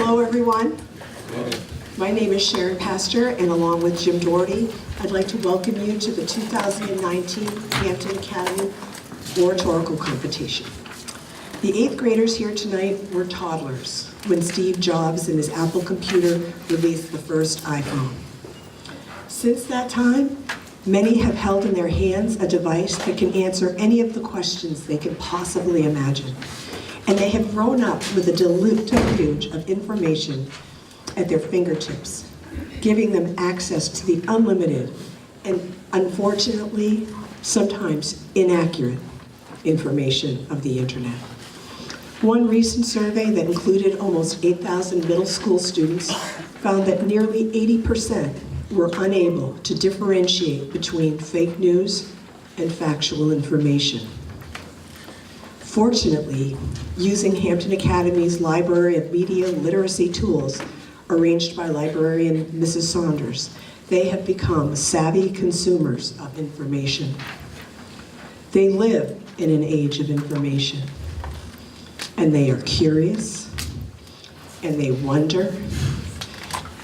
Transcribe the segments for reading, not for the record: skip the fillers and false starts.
Hello, everyone. My name is Sharon Pastor, and along with Jim Doherty, I'd like to welcome you to the 2019 Hampton Academy Oratorical Competition. The 8th graders here tonight were toddlers when Steve Jobs and his Apple computer released the first iPhone. Since that time, many have held in their hands a device that can answer any of the questions they can possibly imagine. And they have grown up with a deluge of information at their fingertips, giving them access to the unlimited and, unfortunately, sometimes inaccurate information of the internet. One recent survey that included almost 8,000 middle school students found that nearly 80% were unable to differentiate between fake news and factual information. Fortunately, using Hampton Academy's Library of Media Literacy tools, arranged by librarian Mrs. Saunders, they have become savvy consumers of information. They live in an age of information, and they are curious, and they wonder,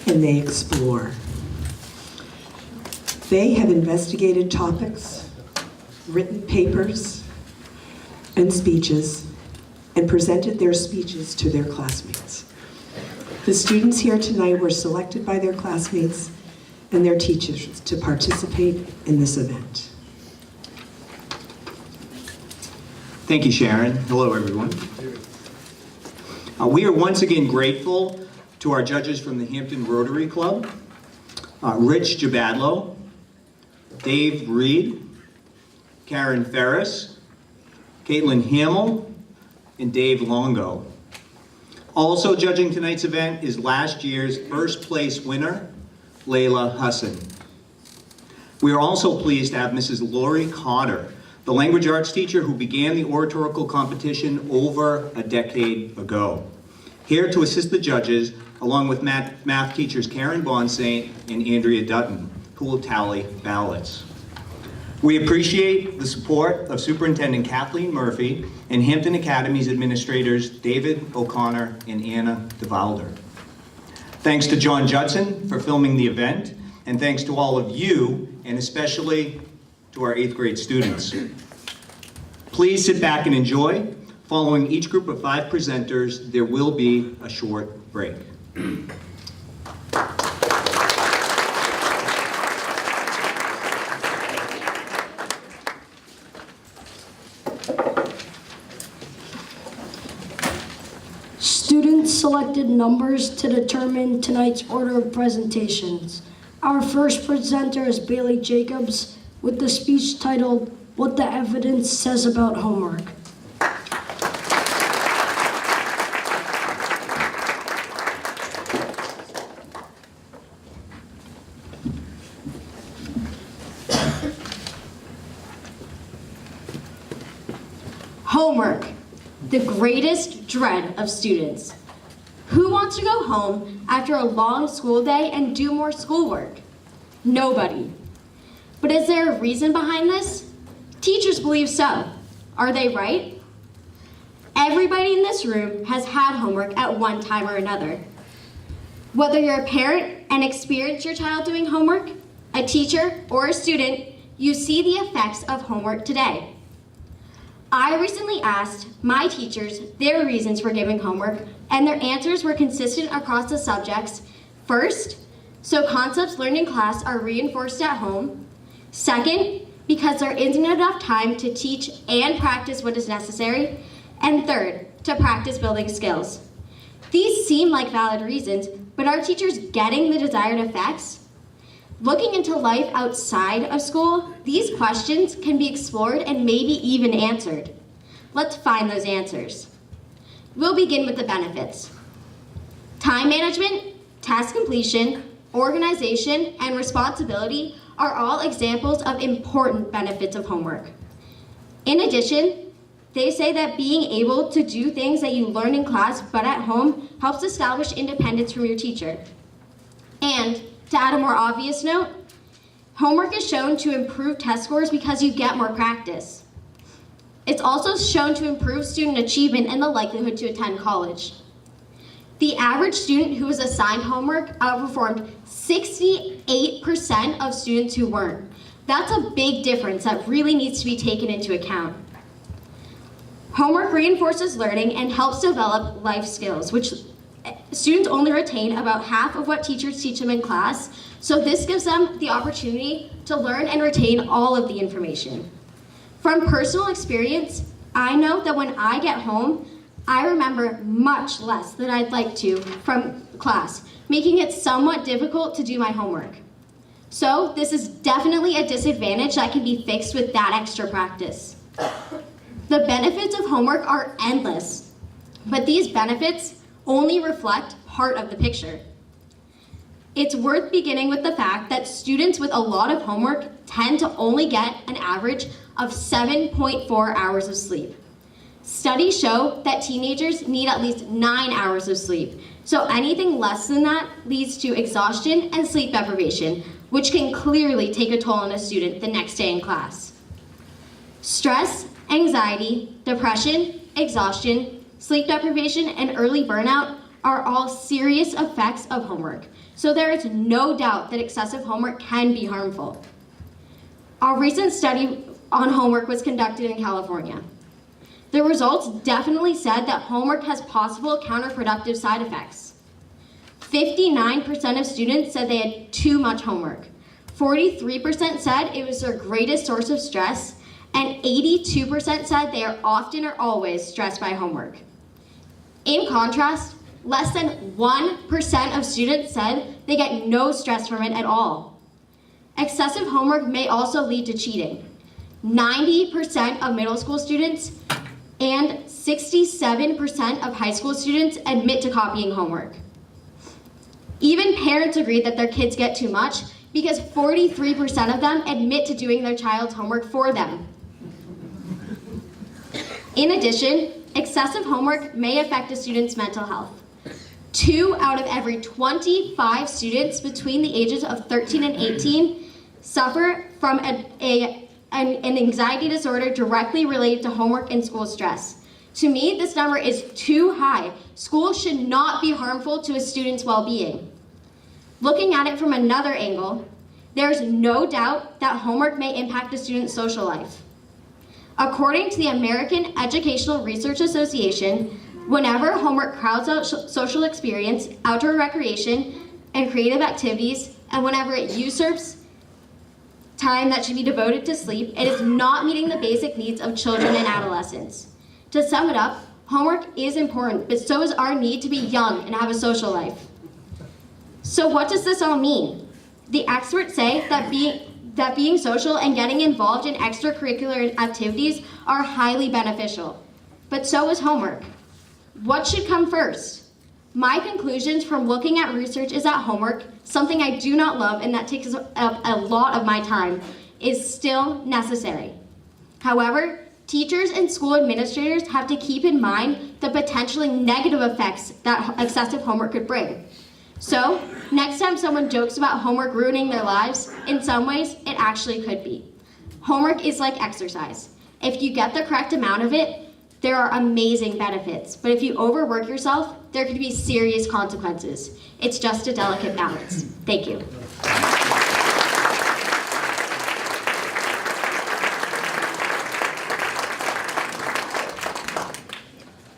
and they explore. They have investigated topics, written papers, and speeches, and presented their speeches to their classmates. The students here tonight were selected by their classmates and their teachers to participate in this event. Thank you, Sharon. Hello, everyone. We are once again grateful to our judges from the Hampton Rotary Club, Rich Jabadlo, Dave Reed, Karen Ferris, Caitlin Hamill, and Dave Longo. Also judging tonight's event is last year's first place winner, Layla Hassan. We are also pleased to have Mrs. Lori Cotter, the language arts teacher who began the oratorical competition over a decade ago, here to assist the judges, along with math teachers Karen Bonsaint and Andrea Dutton, who will tally ballots. We appreciate the support of Superintendent Kathleen Murphy and Hampton Academy's administrators David O'Connor and Anna DeValder. Thanks to John Judson for filming the event, and thanks to all of you, and especially to our 8th grade students. Please sit back and enjoy. Following each group of 5 presenters, there will be a short break. Students selected numbers to determine tonight's order of presentations. Our first presenter is Bailey Jacobs with the speech titled, "What the Evidence Says About Homework." Homework, the greatest dread of students. Who wants to go home after a long school day and do more schoolwork? Nobody. But is there a reason behind this? Teachers believe so. Are they right? Everybody in this room has had homework at one time or another. Whether you're a parent and experience your child doing homework, a teacher, or a student, you see the effects of homework today. I recently asked my teachers their reasons for giving homework, and their answers were consistent across the subjects. First, so concepts learned in class are reinforced at home. Second, because there isn't enough time to teach and practice what is necessary. And third, to practice building skills. These seem like valid reasons, but are teachers getting the desired effects? Looking into life outside of school, these questions can be explored and maybe even answered. Let's find those answers. We'll begin with the benefits. Time management, task completion, organization, and responsibility are all examples of important benefits of homework. In addition, they say that being able to do things that you learn in class but at home helps establish independence from your teacher. And to add a more obvious note, homework is shown to improve test scores because you get more practice. It's also shown to improve student achievement and the likelihood to attend college. The average student who was assigned homework outperformed 68% of students who weren't. That's a big difference that really needs to be taken into account. Homework reinforces learning and helps develop life skills, which students only retain about half of what teachers teach them in class, so this gives them the opportunity to learn and retain all of the information. From personal experience, I know that when I get home, I remember much less than I'd like to from class, making it somewhat difficult to do my homework. So this is definitely a disadvantage that can be fixed with that extra practice. The benefits of homework are endless, but these benefits only reflect part of the picture. It's worth beginning with the fact that students with a lot of homework tend to only get an average of 7.4 hours of sleep. Studies show that teenagers need at least 9 hours of sleep, so anything less than that leads to exhaustion and sleep deprivation, which can clearly take a toll on a student the next day in class. Stress, anxiety, depression, exhaustion, sleep deprivation, and early burnout are all serious effects of homework, so there is no doubt that excessive homework can be harmful. Our recent study on homework was conducted in California. The results definitely said that homework has possible counterproductive side effects. 59% of students said they had too much homework. 43% said it was their greatest source of stress, and 82% said they are often or always stressed by homework. In contrast, less than 1% of students said they get no stress from it at all. Excessive homework may also lead to cheating. 90% of middle school students and 67% of high school students admit to copying homework. Even parents agree that their kids get too much because 43% of them admit to doing their child's homework for them. In addition, excessive homework may affect a student's mental health. 2 out of every 25 students between the ages of 13 and 18 suffer from an anxiety disorder directly related to homework and school stress. To me, this number is too high. School should not be harmful to a student's well-being. Looking at it from another angle, there's no doubt that homework may impact a student's social life. According to the American Educational Research Association, whenever homework crowds out social experience, outdoor recreation, and creative activities, and whenever it usurps time that should be devoted to sleep, it is not meeting the basic needs of children and adolescents. To sum it up, homework is important, but so is our need to be young and have a social life. So what does this all mean? The experts say that being social and getting involved in extracurricular activities are highly beneficial, but so is homework. What should come first? My conclusions from looking at research is that homework, something I do not love and that takes up a lot of my time, is still necessary. However, teachers and school administrators have to keep in mind the potentially negative effects that excessive homework could bring. So, next time someone jokes about homework ruining their lives, in some ways, it actually could be. Homework is like exercise. If you get the correct amount of it, there are amazing benefits, but if you overwork yourself, there could be serious consequences. It's just a delicate balance. Thank you.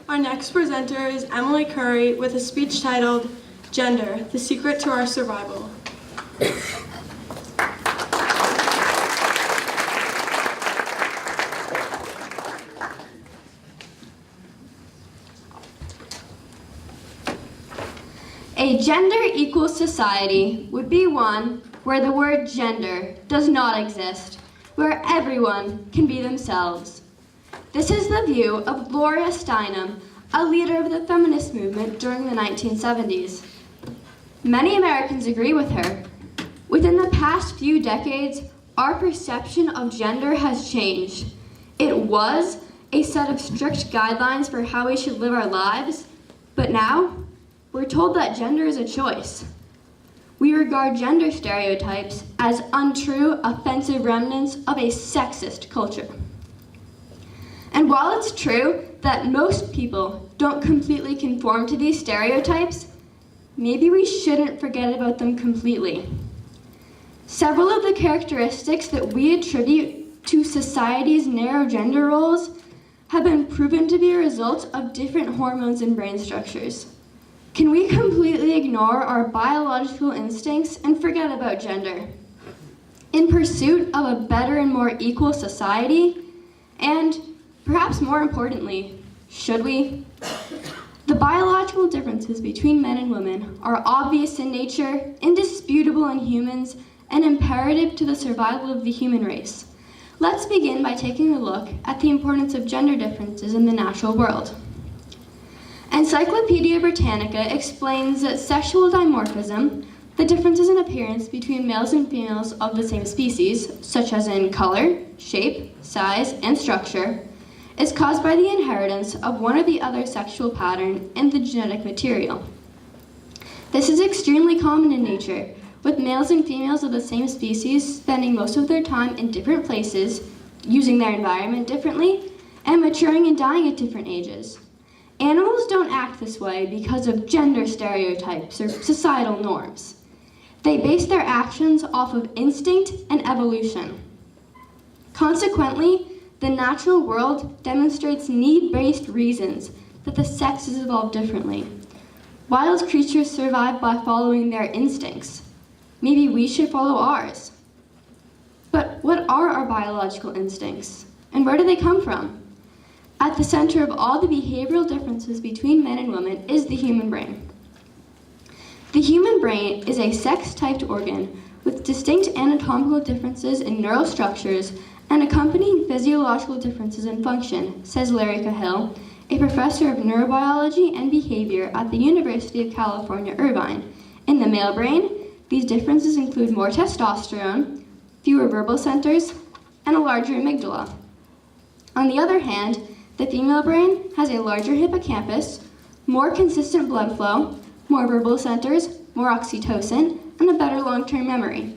Our next presenter is Emily Curry with a speech titled, Gender, the Secret to Our Survival. A gender-equal society would be one where the word gender does not exist, where everyone can be themselves. This is the view of Gloria Steinem, a leader of the feminist movement during the 1970s. Many Americans agree with her. Within the past few decades, our perception of gender has changed. It was a set of strict guidelines for how we should live our lives, but now, we're told that gender is a choice. We regard gender stereotypes as untrue, offensive remnants of a sexist culture. And while it's true that most people don't completely conform to these stereotypes, maybe we shouldn't forget about them completely. Several of the characteristics that we attribute to society's narrow gender roles have been proven to be a result of different hormones and brain structures. Can we completely ignore our biological instincts and forget about gender in pursuit of a better and more equal society? And perhaps more importantly, should we? The biological differences between men and women are obvious in nature, indisputable in humans, and imperative to the survival of the human race. Let's begin by taking a look at the importance of gender differences in the natural world. Encyclopedia Britannica explains that sexual dimorphism, the differences in appearance between males and females of the same species, such as in color, shape, size, and structure, is caused by the inheritance of one or the other sexual pattern in the genetic material. This is extremely common in nature, with males and females of the same species spending most of their time in different places, using their environment differently, and maturing and dying at different ages. Animals don't act this way because of gender stereotypes or societal norms. They base their actions off of instinct and evolution. Consequently, the natural world demonstrates need-based reasons that the sexes evolve differently. Wild creatures survive by following their instincts. Maybe we should follow ours. But what are our biological instincts, and where do they come from? At the center of all the behavioral differences between men and women is the human brain. The human brain is a sex-typed organ with distinct anatomical differences in neural structures and accompanying physiological differences in function, says Larry Cahill, a professor of neurobiology and behavior at the University of California, Irvine. In the male brain, these differences include more testosterone, fewer verbal centers, and a larger amygdala. On the other hand, the female brain has a larger hippocampus, more consistent blood flow, more verbal centers, more oxytocin, and a better long-term memory.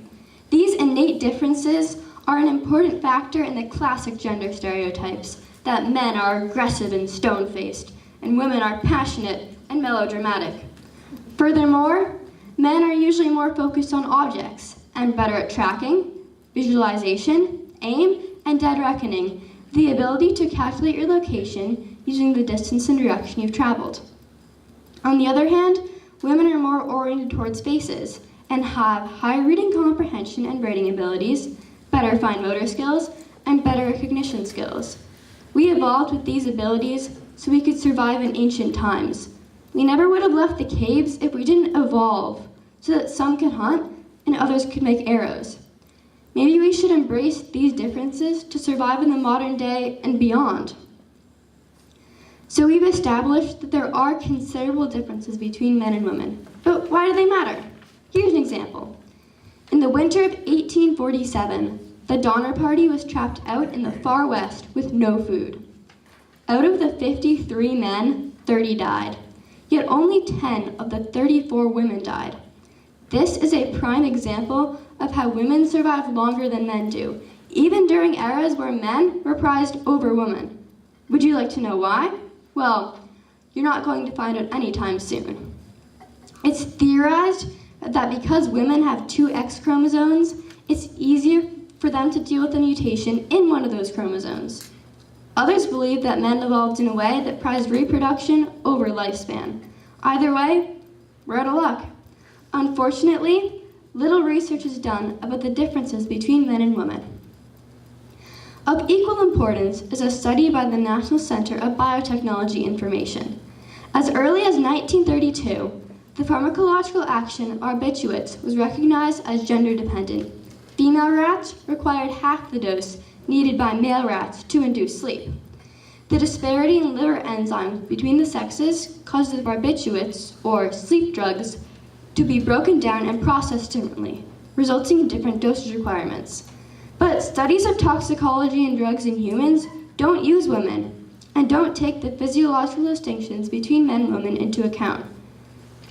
These innate differences are an important factor in the classic gender stereotypes that men are aggressive and stone-faced, and women are passionate and melodramatic. Furthermore, men are usually more focused on objects and better at tracking, visualization, aim, and dead reckoning, the ability to calculate your location using the distance and direction you've traveled. On the other hand, women are more oriented towards faces and have high reading comprehension and writing abilities, better fine motor skills, and better recognition skills. We evolved with these abilities so we could survive in ancient times. We never would have left the caves if we didn't evolve so that some could hunt and others could make arrows. Maybe we should embrace these differences to survive in the modern day and beyond. So we've established that there are considerable differences between men and women. But why do they matter? Here's an example. In the winter of 1847, the Donner Party was trapped out in the far west with no food. Out of the 53 men, 30 died. Yet only 10 of the 34 women died. This is a prime example of how women survive longer than men do, even during eras where men were prized over women. Would you like to know why? Well, you're not going to find out anytime soon. It's theorized that because women have 2 X chromosomes, it's easier for them to deal with a mutation in one of those chromosomes. Others believe that men evolved in a way that prized reproduction over lifespan. Either way, we're out of luck. Unfortunately, little research is done about the differences between men and women. Of equal importance is a study by the National Center of Biotechnology Information. As early as 1932, the pharmacological action of barbiturates was recognized as gender-dependent. Female rats required half the dose needed by male rats to induce sleep. The disparity in liver enzymes between the sexes caused the barbiturates, or sleep drugs, to be broken down and processed differently, resulting in different dosage requirements. But studies of toxicology and drugs in humans don't use women and don't take the physiological distinctions between men and women into account.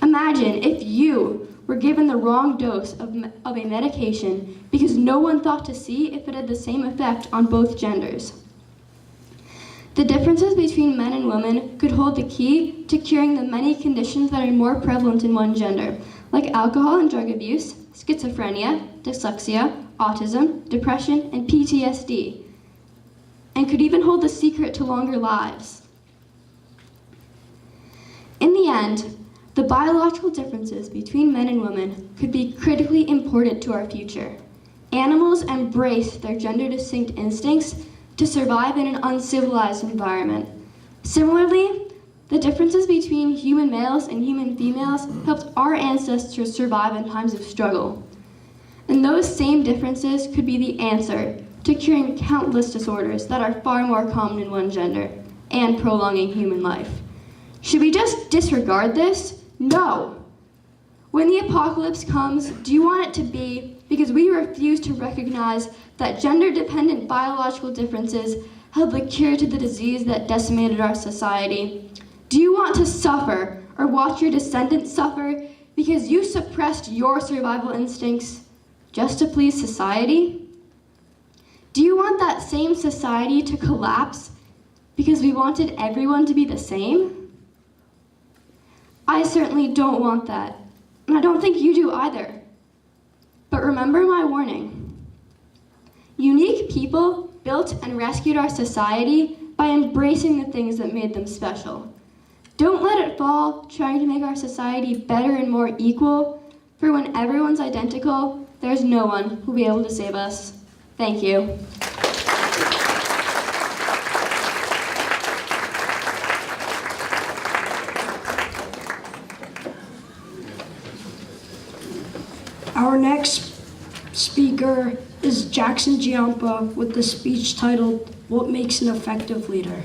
Imagine if you were given the wrong dose of a medication because no one thought to see if it had the same effect on both genders. The differences between men and women could hold the key to curing the many conditions that are more prevalent in one gender, like alcohol and drug abuse, schizophrenia, dyslexia, autism, depression, and PTSD, and could even hold the secret to longer lives. In the end, the biological differences between men and women could be critically important to our future. Animals embrace their gender-distinct instincts to survive in an uncivilized environment. Similarly, the differences between human males and human females helped our ancestors survive in times of struggle. And those same differences could be the answer to curing countless disorders that are far more common in one gender and prolonging human life. Should we just disregard this? No. When the apocalypse comes, do you want it to be because we refuse to recognize that gender-dependent biological differences held the cure to the disease that decimated our society? Do you want to suffer or watch your descendants suffer because you suppressed your survival instincts just to please society? Do you want that same society to collapse because we wanted everyone to be the same? I certainly don't want that, and I don't think you do either. But remember my warning. Unique people built and rescued our society by embracing the things that made them special. Don't let it fall trying to make our society better and more equal, for when everyone's identical, there's no one who'll be able to save us. Thank you. Our next speaker is Jackson Giampa with the speech titled, What Makes an Effective Leader?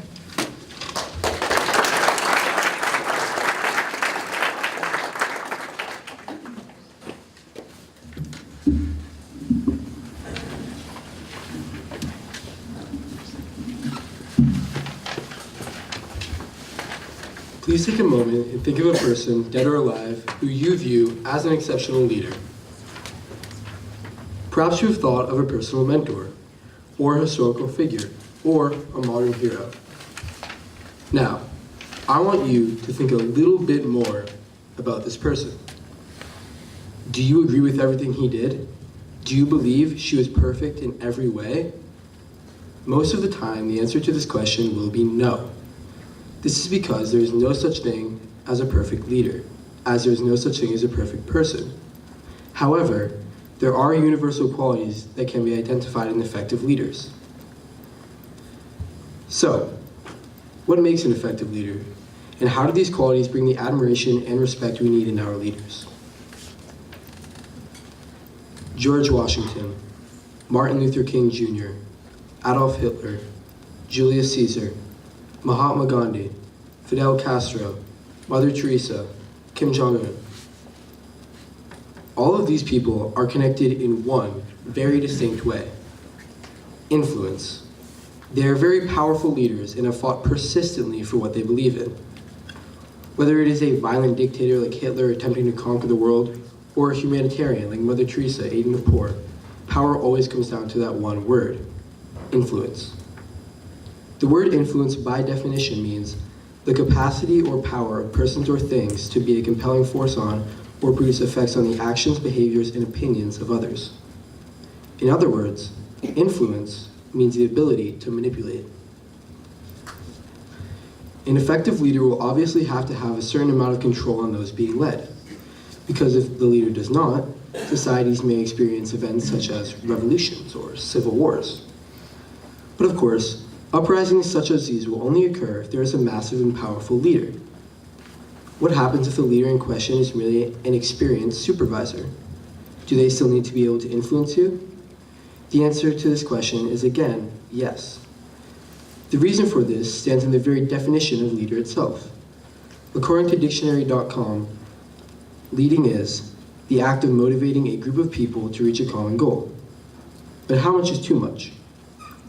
Please take a moment and think of a person, dead or alive, who you view as an exceptional leader. Perhaps you have thought of a personal mentor, or a historical figure, or a modern hero. Now, I want you to think a little bit more about this person. Do you agree with everything he did? Do you believe she was perfect in every way? Most of the time, the answer to this question will be no. This is because there is no such thing as a perfect leader, as there is no such thing as a perfect person. However, there are universal qualities that can be identified in effective leaders. So, what makes an effective leader? And how do these qualities bring the admiration and respect we need in our leaders? George Washington, Martin Luther King Jr., Adolf Hitler, Julius Caesar, Mahatma Gandhi, Fidel Castro, Mother Teresa, Kim Jong-un. All of these people are connected in one very distinct way: influence. They are very powerful leaders and have fought persistently for what they believe in. Whether it is a violent dictator like Hitler attempting to conquer the world, or a humanitarian like Mother Teresa aiding the poor, power always comes down to that one word: influence. The word influence by definition means the capacity or power of persons or things to be a compelling force on or produce effects on the actions, behaviors, and opinions of others. In other words, influence means the ability to manipulate. An effective leader will obviously have to have a certain amount of control on those being led, because if the leader does not, societies may experience events such as revolutions or civil wars. But of course, uprisings such as these will only occur if there is a massive and powerful leader. What happens if the leader in question is merely an experienced supervisor? Do they still need to be able to influence you? The answer to this question is again, yes. The reason for this stands in the very definition of leader itself. According to dictionary.com, leading is the act of motivating a group of people to reach a common goal. But how much is too much?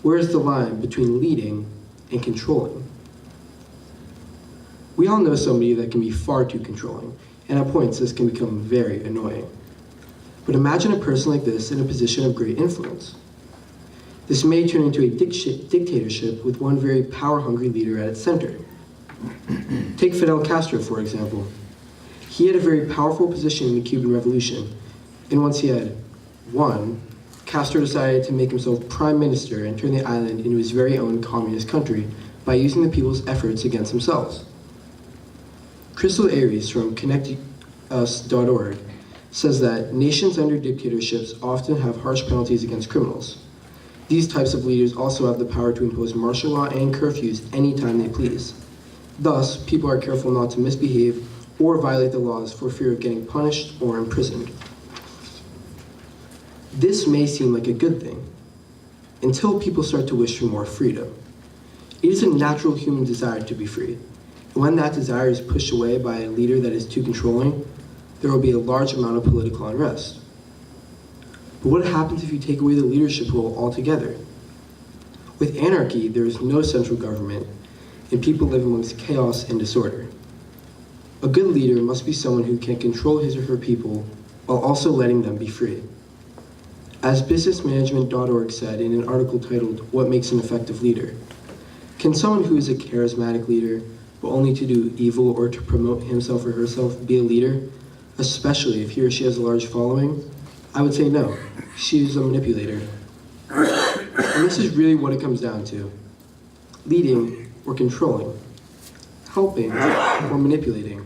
Where is the line between leading and controlling? We all know somebody that can be far too controlling, and at points this can become very annoying. But imagine a person like this in a position of great influence. This may turn into a dictatorship with one very power-hungry leader at its center. Take Fidel Castro, for example. He had a very powerful position in the Cuban Revolution, and once he had won, Castro decided to make himself prime minister and turn the island into his very own communist country by using the people's efforts against themselves. Crystal Aries from connectus.org says that nations under dictatorships often have harsh penalties against criminals. These types of leaders also have the power to impose martial law and curfews anytime they please. Thus, people are careful not to misbehave or violate the laws for fear of getting punished or imprisoned. This may seem like a good thing, until people start to wish for more freedom. It is a natural human desire to be free. And when that desire is pushed away by a leader that is too controlling, there will be a large amount of political unrest. But what happens if you take away the leadership role altogether? With anarchy, there is no central government, and people live amongst chaos and disorder. A good leader must be someone who can control his or her people while also letting them be free. As businessmanagement.org said in an article titled, "What Makes an Effective Leader?" Can someone who is a charismatic leader, but only to do evil or to promote himself or herself, be a leader, especially if he or she has a large following? I would say no. She is a manipulator. And this is really what it comes down to. Leading or controlling. Helping or manipulating.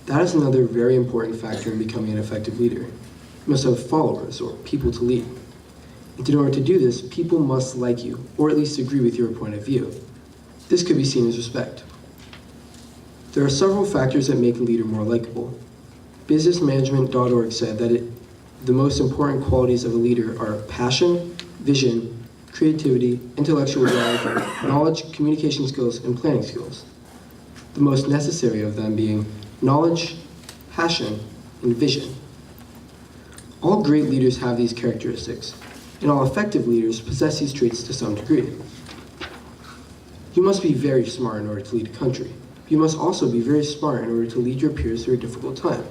That is another very important factor in becoming an effective leader. You must have followers or people to lead. And in order to do this, people must like you, or at least agree with your point of view. This could be seen as respect. There are several factors that make a leader more likable. Businessmanagement.org said that the most important qualities of a leader are passion, vision, creativity, intellectual drive, knowledge, communication skills, and planning skills. The most necessary of them being knowledge, passion, and vision. All great leaders have these characteristics, and all effective leaders possess these traits to some degree. You must be very smart in order to lead a country. You must also be very smart in order to lead your peers through a difficult time.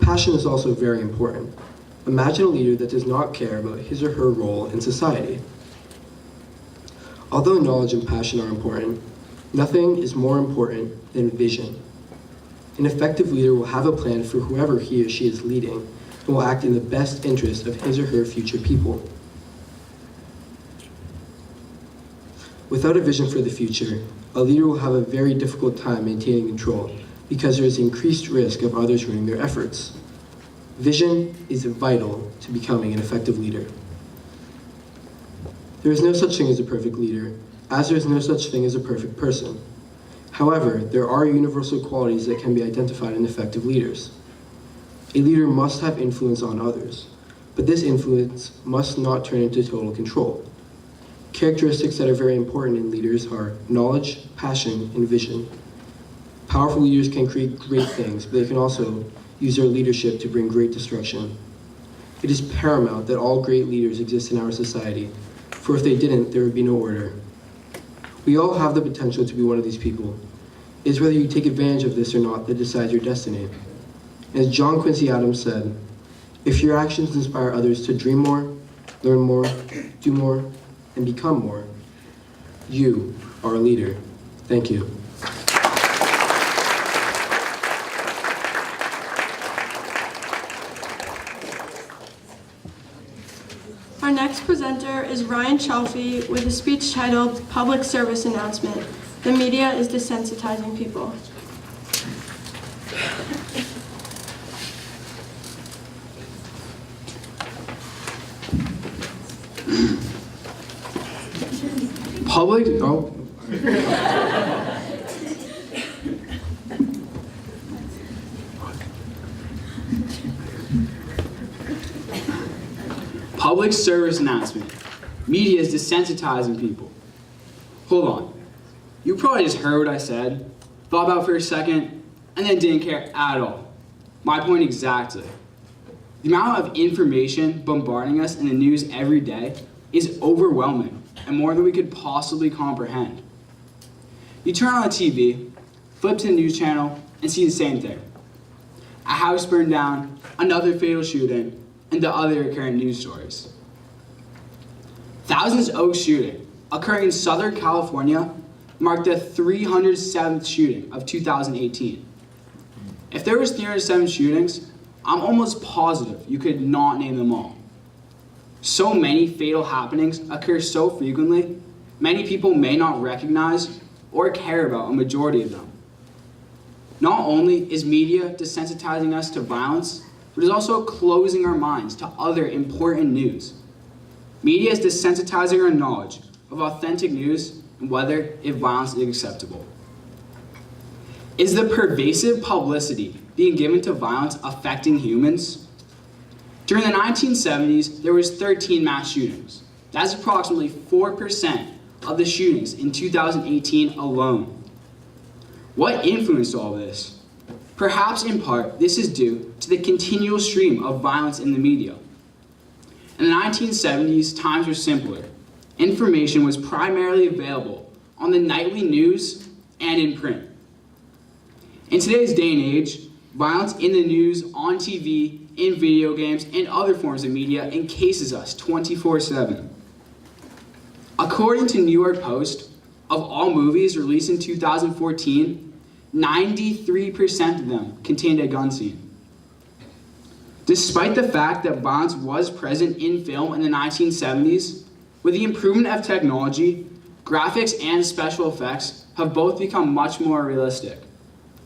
Passion is also very important. Imagine a leader that does not care about his or her role in society. Although knowledge and passion are important, nothing is more important than vision. An effective leader will have a plan for whoever he or she is leading and will act in the best interest of his or her future people. Without a vision for the future, a leader will have a very difficult time maintaining control because there is increased risk of others ruining their efforts. Vision is vital to becoming an effective leader. There is no such thing as a perfect leader, as there is no such thing as a perfect person. However, there are universal qualities that can be identified in effective leaders. A leader must have influence on others, but this influence must not turn into total control. Characteristics that are very important in leaders are knowledge, passion, and vision. Powerful leaders can create great things, but they can also use their leadership to bring great destruction. It is paramount that all great leaders exist in our society, for if they didn't, there would be no order. We all have the potential to be one of these people. It is whether you take advantage of this or not that decides your destiny. As John Quincy Adams said, if your actions inspire others to dream more, learn more, do more, and become more, you are a leader. Thank you. Our next presenter is Ryan Chafee with a speech titled Public Service Announcement. The media is desensitizing people. Public service announcement. Media is desensitizing people. Hold on. You probably just heard what I said, thought about it for a second, and then didn't care at all. My point exactly. The amount of information bombarding us in the news every day is overwhelming and more than we could possibly comprehend. You turn on the TV, flip to the news channel, and see the same thing. A house burned down, another fatal shooting, and the other current news stories. Thousands Oaks shooting, occurring in Southern California, marked the 307th shooting of 2018. If there was 307 shootings, I'm almost positive you could not name them all. So many fatal happenings occur so frequently, many people may not recognize or care about a majority of them. Not only is media desensitizing us to violence, but is also closing our minds to other important news. Media is desensitizing our knowledge of authentic news and whether if violence is acceptable. Is the pervasive publicity being given to violence affecting humans? During the 1970s, there was 13 mass shootings. That's approximately 4% of the shootings in 2018 alone. What influenced all this? Perhaps in part, this is due to the continual stream of violence in the media. In the 1970s, times were simpler. Information was primarily available on the nightly news and in print. In today's day and age, violence in the news, on TV, in video games, and other forms of media encases us 24/7. According to New York Post, of all movies released in 2014, 93% of them contained a gun scene. Despite the fact that violence was present in film in the 1970s, with the improvement of technology, graphics and special effects have both become much more realistic.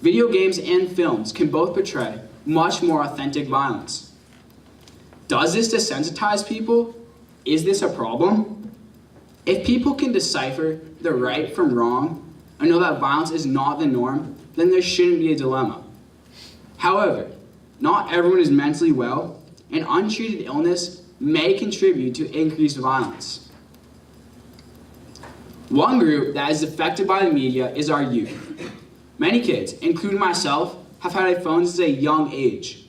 Video games and films can both portray much more authentic violence. Does this desensitize people? Is this a problem? If people can decipher the right from wrong and know that violence is not the norm, then there shouldn't be a dilemma. However, not everyone is mentally well, and untreated illness may contribute to increased violence. One group that is affected by the media is our youth. Many kids, including myself, have had phones at a young age.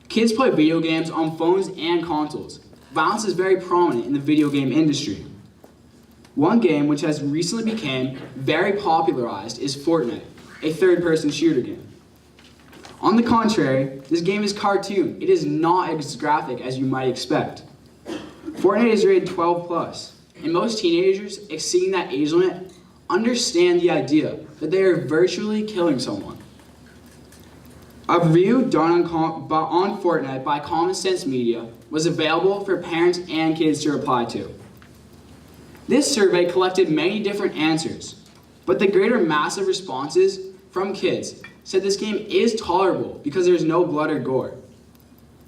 Kids play video games on phones and consoles. Violence is very prominent in the video game industry. One game which has recently become very popularized is Fortnite, a third-person shooter game. On the contrary, this game is cartoon. It is not as graphic as you might expect. Fortnite is rated 12+, and most teenagers exceeding that age limit understand the idea that they are virtually killing someone. A review done on Fortnite by Common Sense Media was available for parents and kids to reply to. This survey collected many different answers, but the greater mass of responses from kids said this game is tolerable because there is no blood or gore.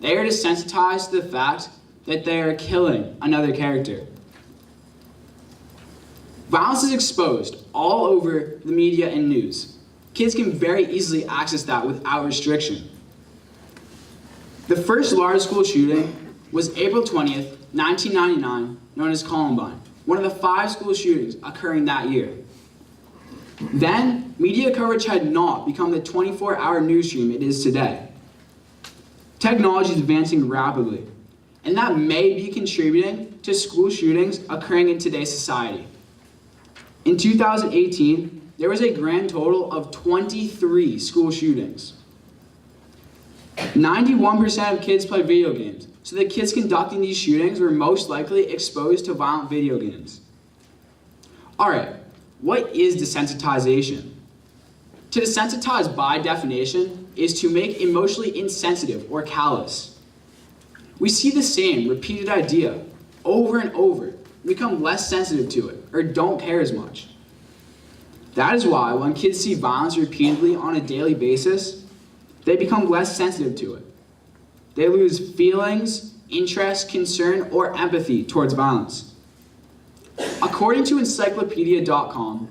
They are desensitized to the fact that they are killing another character. Violence is exposed all over the media and news. Kids can very easily access that without restriction. The first large school shooting was April 20th, 1999, known as Columbine, one of the 5 school shootings occurring that year. Then, media coverage had not become the 24-hour news stream it is today. Technology is advancing rapidly, and that may be contributing to school shootings occurring in today's society. In 2018, there was a grand total of 23 school shootings. 91% of kids play video games, so the kids conducting these shootings were most likely exposed to violent video games. Alright, what is desensitization? To desensitize by definition is to make emotionally insensitive or callous. We see the same repeated idea over and over, become less sensitive to it, or don't care as much. That is why when kids see violence repeatedly on a daily basis, they become less sensitive to it. They lose feelings, interest, concern, or empathy towards violence. According to encyclopedia.com,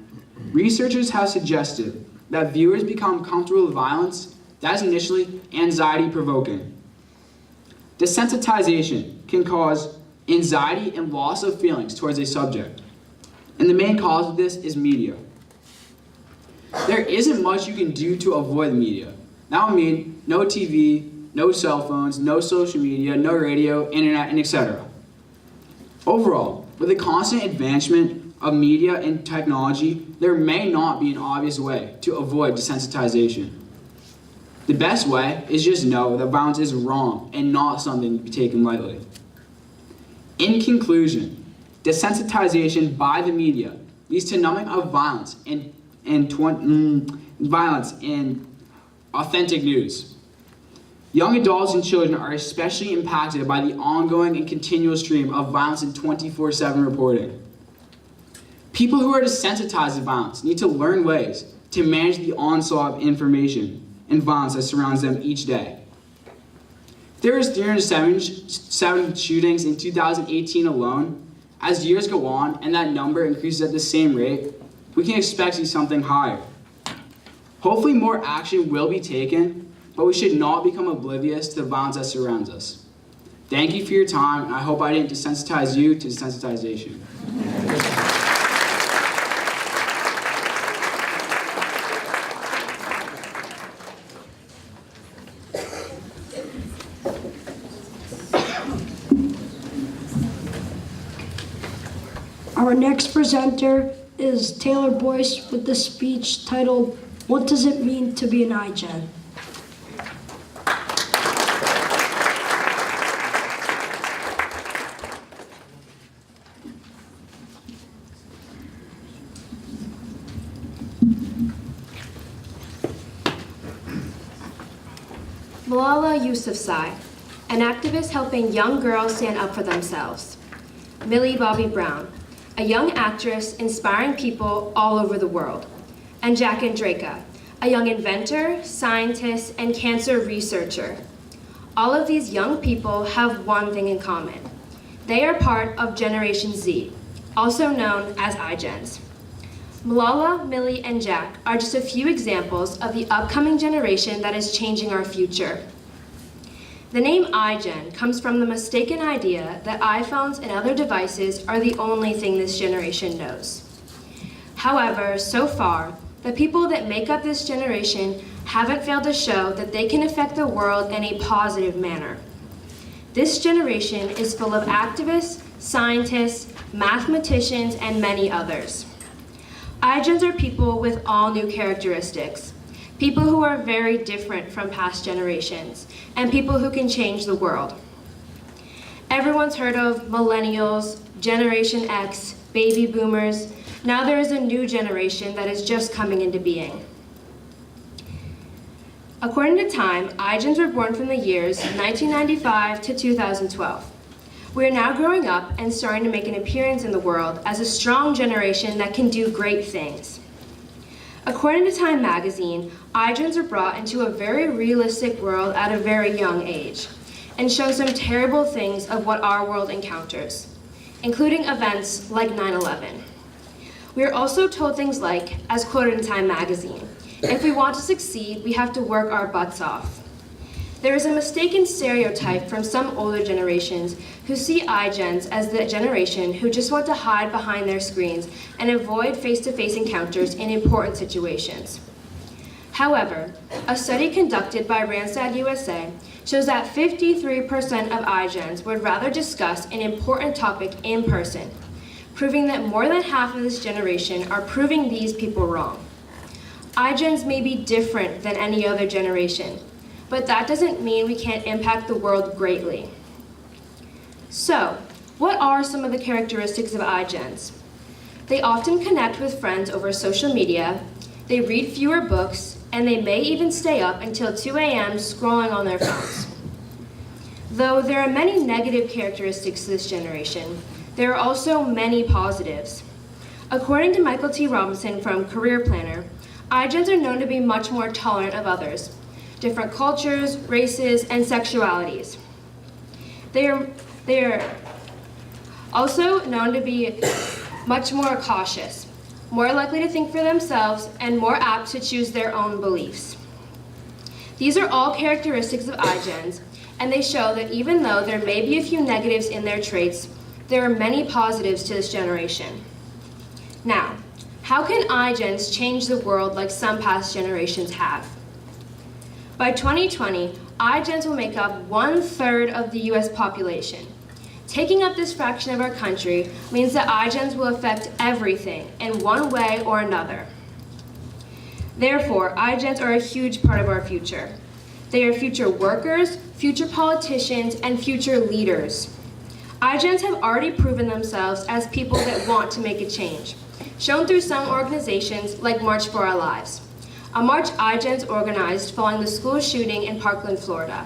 researchers have suggested that viewers become comfortable with violence that is initially anxiety-provoking. Desensitization can cause anxiety and loss of feelings towards a subject, and the main cause of this is media. There isn't much you can do to avoid the media. That would mean no TV, no cell phones, no social media, no radio, internet, and etc. Overall, with the constant advancement of media and technology, there may not be an obvious way to avoid desensitization. The best way is just know that violence is wrong and not something to be taken lightly. In conclusion, desensitization by the media leads to numbing of violence and authentic news. Young adults and children are especially impacted by the ongoing and continual stream of violence and 24/7 reporting. People who are desensitized to violence need to learn ways to manage the onslaught of information and violence that surrounds them each day. There was 307 shootings in 2018 alone. As years go on and that number increases at the same rate, we can expect to see something higher. Hopefully more action will be taken, but we should not become oblivious to the violence that surrounds us. Thank you for your time, and I hope I didn't desensitize you to desensitization. Our next presenter is Taylor Boyce with the speech titled, "What Does It Mean to Be an iGen?" Malala Yousafzai, an activist helping young girls stand up for themselves. Millie Bobby Brown, a young actress inspiring people all over the world. And Jack Andraka, a young inventor, scientist, and cancer researcher. All of these young people have one thing in common. They are part of Generation Z, also known as iGens. Malala, Millie, and Jack are just a few examples of the upcoming generation that is changing our future. The name iGen comes from the mistaken idea that iPhones and other devices are the only thing this generation knows. However, so far, the people that make up this generation haven't failed to show that they can affect the world in a positive manner. This generation is full of activists, scientists, mathematicians, and many others. iGens are people with all new characteristics, people who are very different from past generations, and people who can change the world. Everyone's heard of millennials, Generation X, baby boomers. Now there is a new generation that is just coming into being. According to Time, iGens were born from the years 1995 to 2012. We are now growing up and starting to make an appearance in the world as a strong generation that can do great things. According to Time magazine, iGens are brought into a very realistic world at a very young age and show some terrible things of what our world encounters, including events like 9/11. We are also told things like, as quoted in Time magazine, if we want to succeed, we have to work our butts off. There is a mistaken stereotype from some older generations who see iGens as the generation who just want to hide behind their screens and avoid face-to-face encounters in important situations. However, a study conducted by Randstad USA shows that 53% of iGens would rather discuss an important topic in person, proving that more than half of this generation are proving these people wrong. iGens may be different than any other generation, but that doesn't mean we can't impact the world greatly. So, what are some of the characteristics of iGens? They often connect with friends over social media, they read fewer books, and they may even stay up until 2 a.m. scrolling on their phones. Though there are many negative characteristics to this generation, there are also many positives. According to Michael T. Robinson from Career Planner, iGens are known to be much more tolerant of others, different cultures, races, and sexualities. They are also known to be much more cautious, more likely to think for themselves, and more apt to choose their own beliefs. These are all characteristics of iGens, and they show that even though there may be a few negatives in their traits, there are many positives to this generation. Now, how can iGens change the world like some past generations have? By 2020, iGens will make up 1/3 of the US population. Taking up this fraction of our country means that iGens will affect everything in one way or another. Therefore, iGens are a huge part of our future. They are future workers, future politicians, and future leaders. iGens have already proven themselves as people that want to make a change, shown through some organizations like March for Our Lives, a march iGens organized following the school shooting in Parkland, Florida.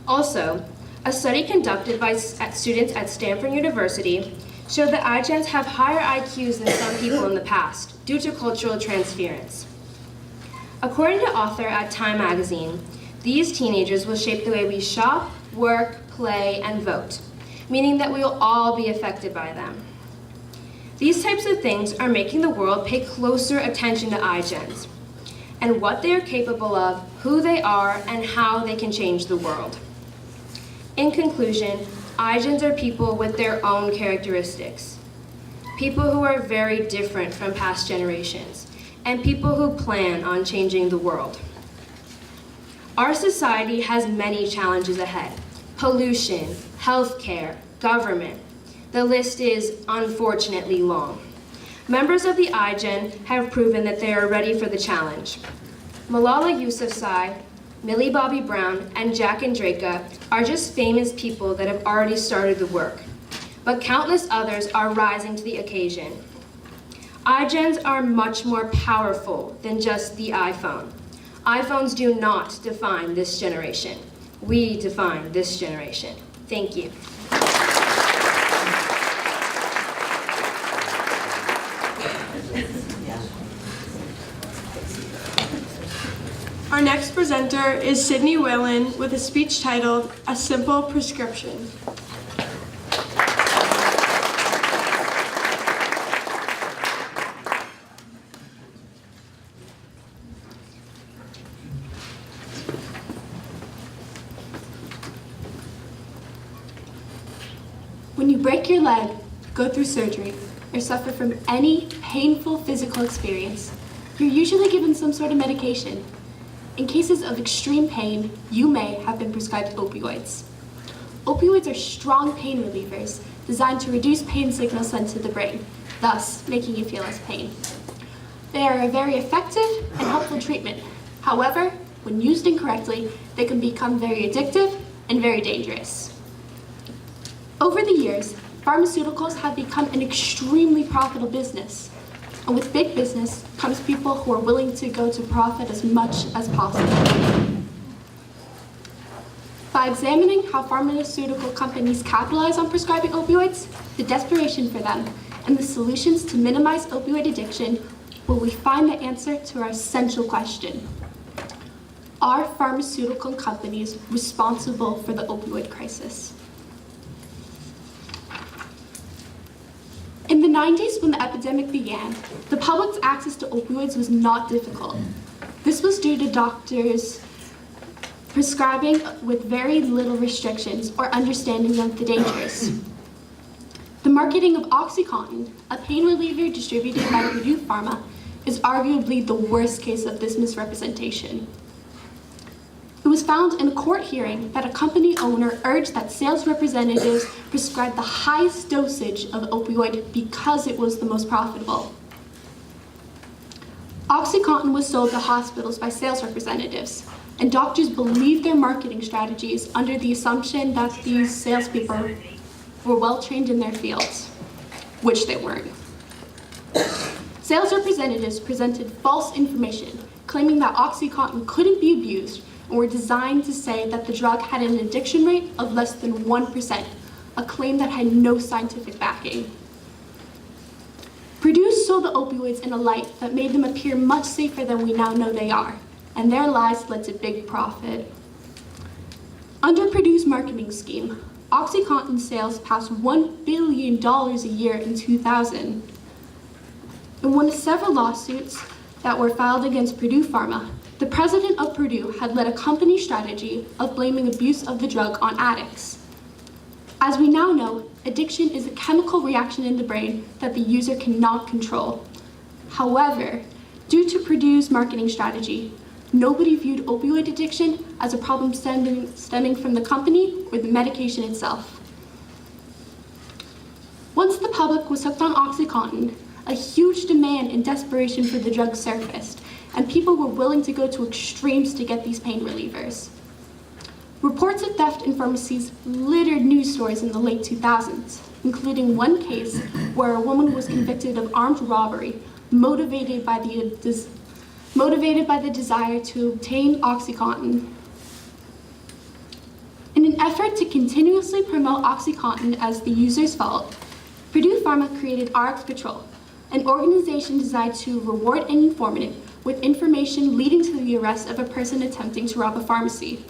Also, a study conducted by students at Stanford University showed that iGens have higher IQs than some people in the past due to cultural transference. According to author at Time magazine, these teenagers will shape the way we shop, work, play, and vote, meaning that we will all be affected by them. These types of things are making the world pay closer attention to iGens and what they are capable of, who they are, and how they can change the world. In conclusion, iGens are people with their own characteristics, people who are very different from past generations, and people who plan on changing the world. Our society has many challenges ahead: pollution, healthcare, government. The list is unfortunately long. Members of the iGen have proven that they are ready for the challenge. Malala Yousafzai, Millie Bobby Brown, and Jack and Draka are just famous people that have already started the work, but countless others are rising to the occasion. iGens are much more powerful than just the iPhone. iPhones do not define this generation. We define this generation. Thank you. Our next presenter is Sidney Whelan with a speech titled A Simple Prescription. When you break your leg, go through surgery, or suffer from any painful physical experience, you're usually given some sort of medication. In cases of extreme pain, you may have been prescribed opioids. Opioids are strong pain relievers designed to reduce pain signals sent to the brain, thus making you feel less pain. They are a very effective and helpful treatment. However, when used incorrectly, they can become very addictive and very dangerous. Over the years, pharmaceuticals have become an extremely profitable business. And with big business comes people who are willing to go to profit as much as possible. By examining how pharmaceutical companies capitalize on prescribing opioids, the desperation for them, and the solutions to minimize opioid addiction, will we find the answer to our essential question: are pharmaceutical companies responsible for the opioid crisis? In the 90s, when the epidemic began, the public's access to opioids was not difficult. This was due to doctors prescribing with very little restrictions or understanding of the dangers. The marketing of OxyContin, a pain reliever distributed by Purdue Pharma, is arguably the worst case of this misrepresentation. It was found in a court hearing that a company owner urged that sales representatives prescribe the highest dosage of opioid because it was the most profitable. OxyContin was sold to hospitals by sales representatives, and doctors believed their marketing strategies under the assumption that these salespeople were well trained in their fields, which they weren't. Sales representatives presented false information, claiming that OxyContin couldn't be abused, and were designed to say that the drug had an addiction rate of less than 1%, a claim that had no scientific backing. Purdue sold the opioids in a light that made them appear much safer than we now know they are, and their lies led to big profit. Under Purdue's marketing scheme, OxyContin sales passed $1 billion a year in 2000. In one of several lawsuits that were filed against Purdue Pharma, the president of Purdue had led a company strategy of blaming abuse of the drug on addicts. As we now know, addiction is a chemical reaction in the brain that the user cannot control. However, due to Purdue's marketing strategy, nobody viewed opioid addiction as a problem stemming from the company or the medication itself. Once the public was hooked on OxyContin, a huge demand and desperation for the drug surfaced, and people were willing to go to extremes to get these pain relievers. Reports of theft in pharmacies littered news stories in the late 2000s, including one case where a woman was convicted of armed robbery, motivated by the desire to obtain OxyContin. In an effort to continuously promote OxyContin as the user's fault, Purdue Pharma created RX Patrol, an organization designed to reward an informant with information leading to the arrest of a person attempting to rob a pharmacy.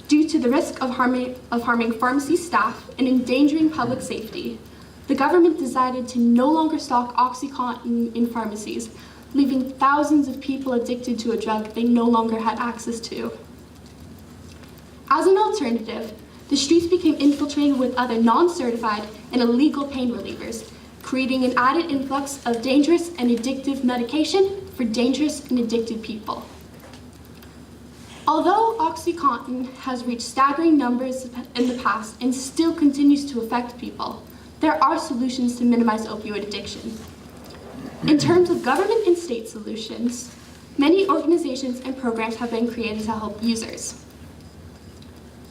Due to the risk of harming pharmacy staff and endangering public safety, the government decided to no longer stock OxyContin in pharmacies, leaving thousands of people addicted to a drug they no longer had access to. As an alternative, the streets became infiltrated with other non-certified and illegal pain relievers, creating an added influx of dangerous and addictive medication for dangerous and addicted people. Although OxyContin has reached staggering numbers in the past and still continues to affect people, there are solutions to minimize opioid addiction. In terms of government and state solutions, many organizations and programs have been created to help users.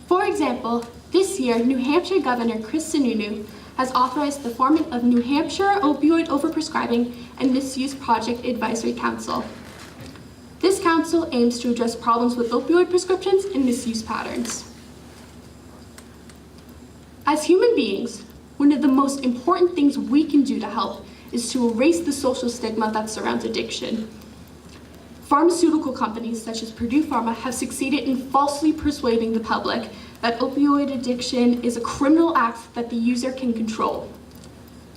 For example, this year, New Hampshire Governor Chris Sununu has authorized the forming of New Hampshire Opioid Overprescribing and Misuse Project Advisory Council. This council aims to address problems with opioid prescriptions and misuse patterns. As human beings, one of the most important things we can do to help is to erase the social stigma that surrounds addiction. Pharmaceutical companies such as Purdue Pharma have succeeded in falsely persuading the public that opioid addiction is a criminal act that the user can control.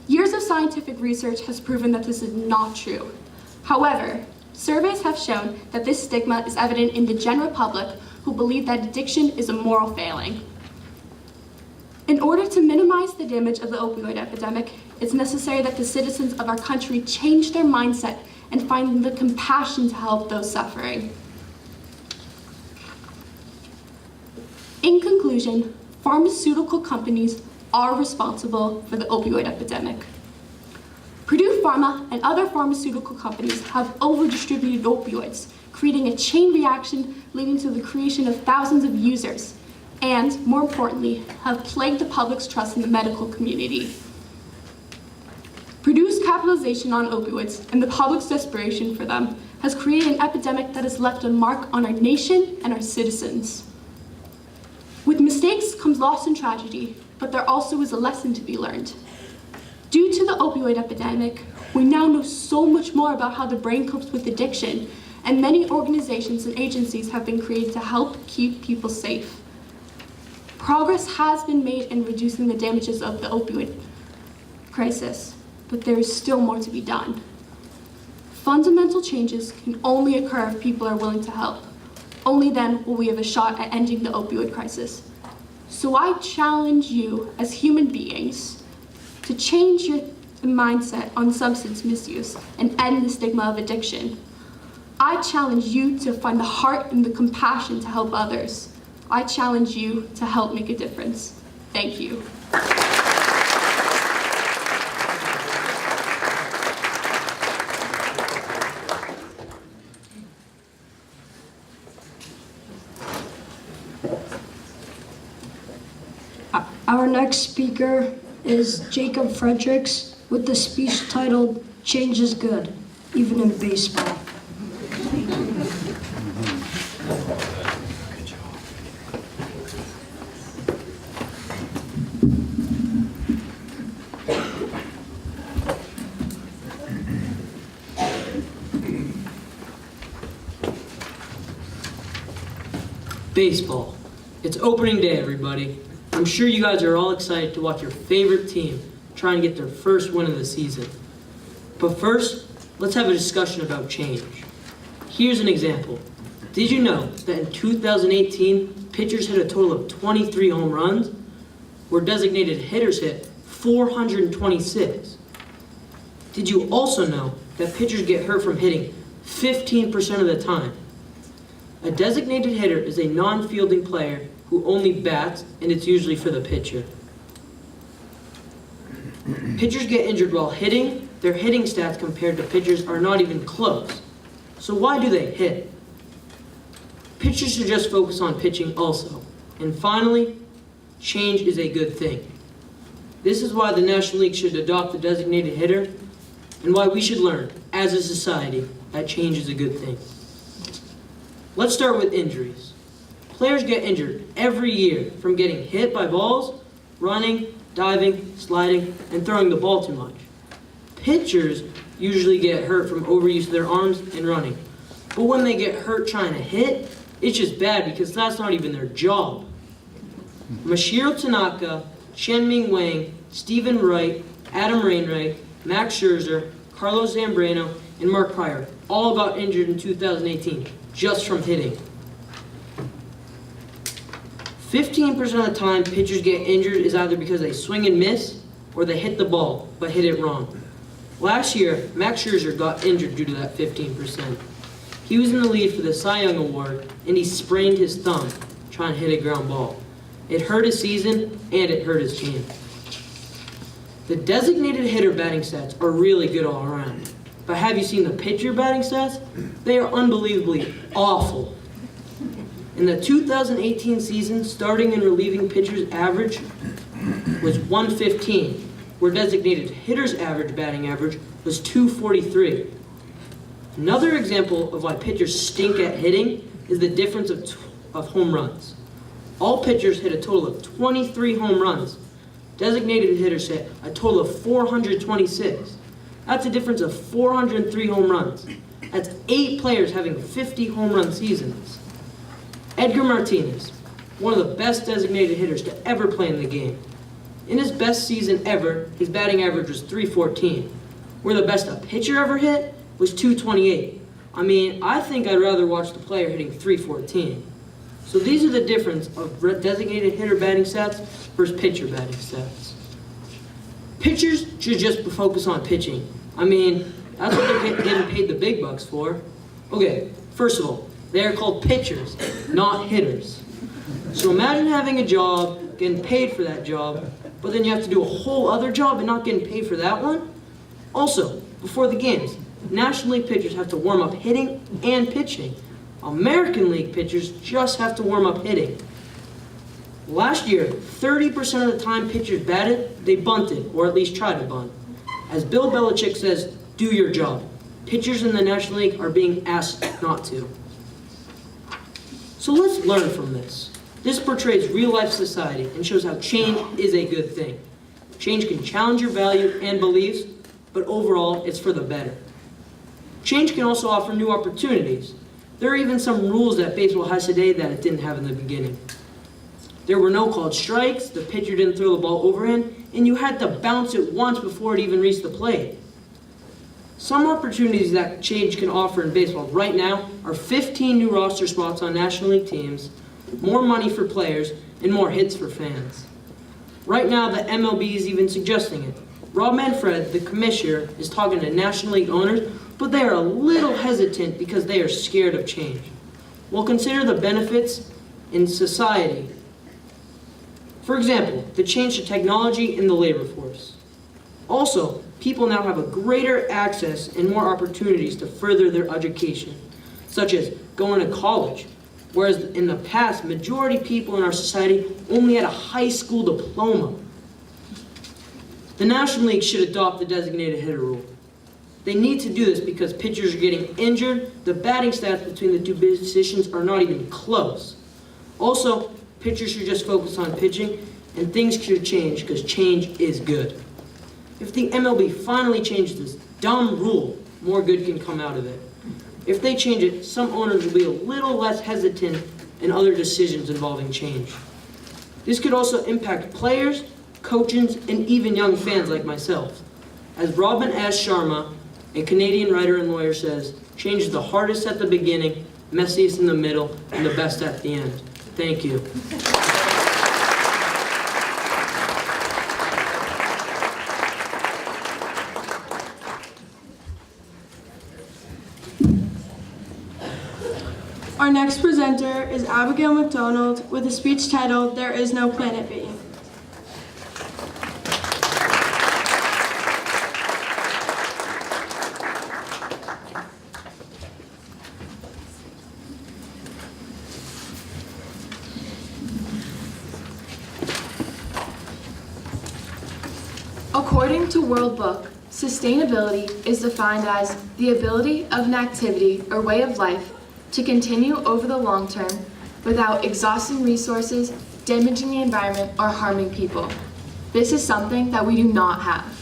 Years of scientific research has proven that this is not true. However, surveys have shown that this stigma is evident in the general public who believe that addiction is a moral failing. In order to minimize the damage of the opioid epidemic, it's necessary that the citizens of our country change their mindset and find the compassion to help those suffering. In conclusion, pharmaceutical companies are responsible for the opioid epidemic. Purdue Pharma and other pharmaceutical companies have over-distributed opioids, creating a chain reaction leading to the creation of thousands of users, and, more importantly, have plagued the public's trust in the medical community. Purdue's capitalization on opioids and the public's desperation for them has created an epidemic that has left a mark on our nation and our citizens. With mistakes comes loss and tragedy, but there also is a lesson to be learned. Due to the opioid epidemic, we now know so much more about how the brain copes with addiction, and many organizations and agencies have been created to help keep people safe. Progress has been made in reducing the damages of the opioid crisis, but there is still more to be done. Fundamental changes can only occur if people are willing to help. Only then will we have a shot at ending the opioid crisis. So I challenge you as human beings to change your mindset on substance misuse and end the stigma of addiction. I challenge you to find the heart and the compassion to help others. I challenge you to help make a difference. Thank you. Our next speaker is Jacob Fredericks with the speech titled "Change is Good, Even in Baseball." Baseball. It's opening day, everybody. I'm sure you guys are all excited to watch your favorite team try and get their first win of the season. But first, let's have a discussion about change. Here's an example. Did you know that in 2018, pitchers hit a total of 23 home runs, where designated hitters hit 426? Did you also know that pitchers get hurt from hitting 15% of the time? A designated hitter is a non-fielding player who only bats, and it's usually for the pitcher. Pitchers get injured while hitting. Their hitting stats compared to pitchers are not even close. So why do they hit? Pitchers should just focus on pitching also. And finally, change is a good thing. This is why the National League should adopt the designated hitter and why we should learn, as a society, that change is a good thing. Let's start with injuries. Players get injured every year from getting hit by balls, running, diving, sliding, and throwing the ball too much. Pitchers usually get hurt from overuse of their arms and running. But when they get hurt trying to hit, it's just bad because that's not even their job. Masahiro Tanaka, Shen-Ming Wang, Stephen Wright, Adam Wainwright, Max Scherzer, Carlos Zambrano, and Mark Pryor all got injured in 2018 just from hitting. 15% of the time pitchers get injured is either because they swing and miss or they hit the ball but hit it wrong. Last year, Max Scherzer got injured due to that 15%. He was in the lead for the Cy Young Award and he sprained his thumb trying to hit a ground ball. It hurt his season and it hurt his team. The designated hitter batting stats are really good all around. But have you seen the pitcher batting stats? They are unbelievably awful. In the 2018 season, starting and relieving pitchers' average was 115, where designated hitters' average batting average was 243. Another example of why pitchers stink at hitting is the difference of home runs. All pitchers hit a total of 23 home runs. Designated hitters hit a total of 426. That's a difference of 403 home runs. That's 8 players having 50 home run seasons. Edgar Martinez, one of the best designated hitters to ever play in the game. In his best season ever, his batting average was 314. Where the best a pitcher ever hit was 228. I mean, I think I'd rather watch the player hitting 314. So these are the difference of designated hitter batting stats versus pitcher batting stats. Pitchers should just focus on pitching. I mean, that's what they're getting paid the big bucks for. Okay, first of all, they are called pitchers, not hitters. So imagine having a job, getting paid for that job, but then you have to do a whole other job and not getting paid for that one? Also, before the games, National League pitchers have to warm up hitting and pitching. American League pitchers just have to warm up hitting. Last year, 30% of the time pitchers batted, they bunted, or at least tried to bunt. As Bill Belichick says, do your job. Pitchers in the National League are being asked not to. So let's learn from this. This portrays real-life society and shows how change is a good thing. Change can challenge your value and beliefs, but overall, it's for the better. Change can also offer new opportunities. There are even some rules that baseball has today that it didn't have in the beginning. There were no called strikes, the pitcher didn't throw the ball overhand, and you had to bounce it once before it even reached the plate. Some opportunities that change can offer in baseball right now are 15 new roster spots on National League teams, more money for players, and more hits for fans. Right now, the MLB is even suggesting it. Rob Manfred, the commissioner, is talking to National League owners, but they are a little hesitant because they are scared of change. Well, consider the benefits in society. For example, the change to technology in the labor force. Also, people now have a greater access and more opportunities to further their education, such as going to college, whereas in the past, majority of people in our society only had a high school diploma. The National League should adopt the designated hitter rule. They need to do this because pitchers are getting injured. The batting stats between the two positions are not even close. Also, pitchers should just focus on pitching, and things should change because change is good. If the MLB finally changes this dumb rule, more good can come out of it. If they change it, some owners will be a little less hesitant in other decisions involving change. This could also impact players, coaches, and even young fans like myself. As Robin S. Sharma, a Canadian writer and lawyer, says, change is the hardest at the beginning, messiest in the middle, and the best at the end. Thank you. Our next presenter is Abigail McDonald with a speech titled, There Is No Planet B. According to World Book, sustainability is defined as the ability of an activity or way of life to continue over the long term without exhausting resources, damaging the environment, or harming people. This is something that we do not have.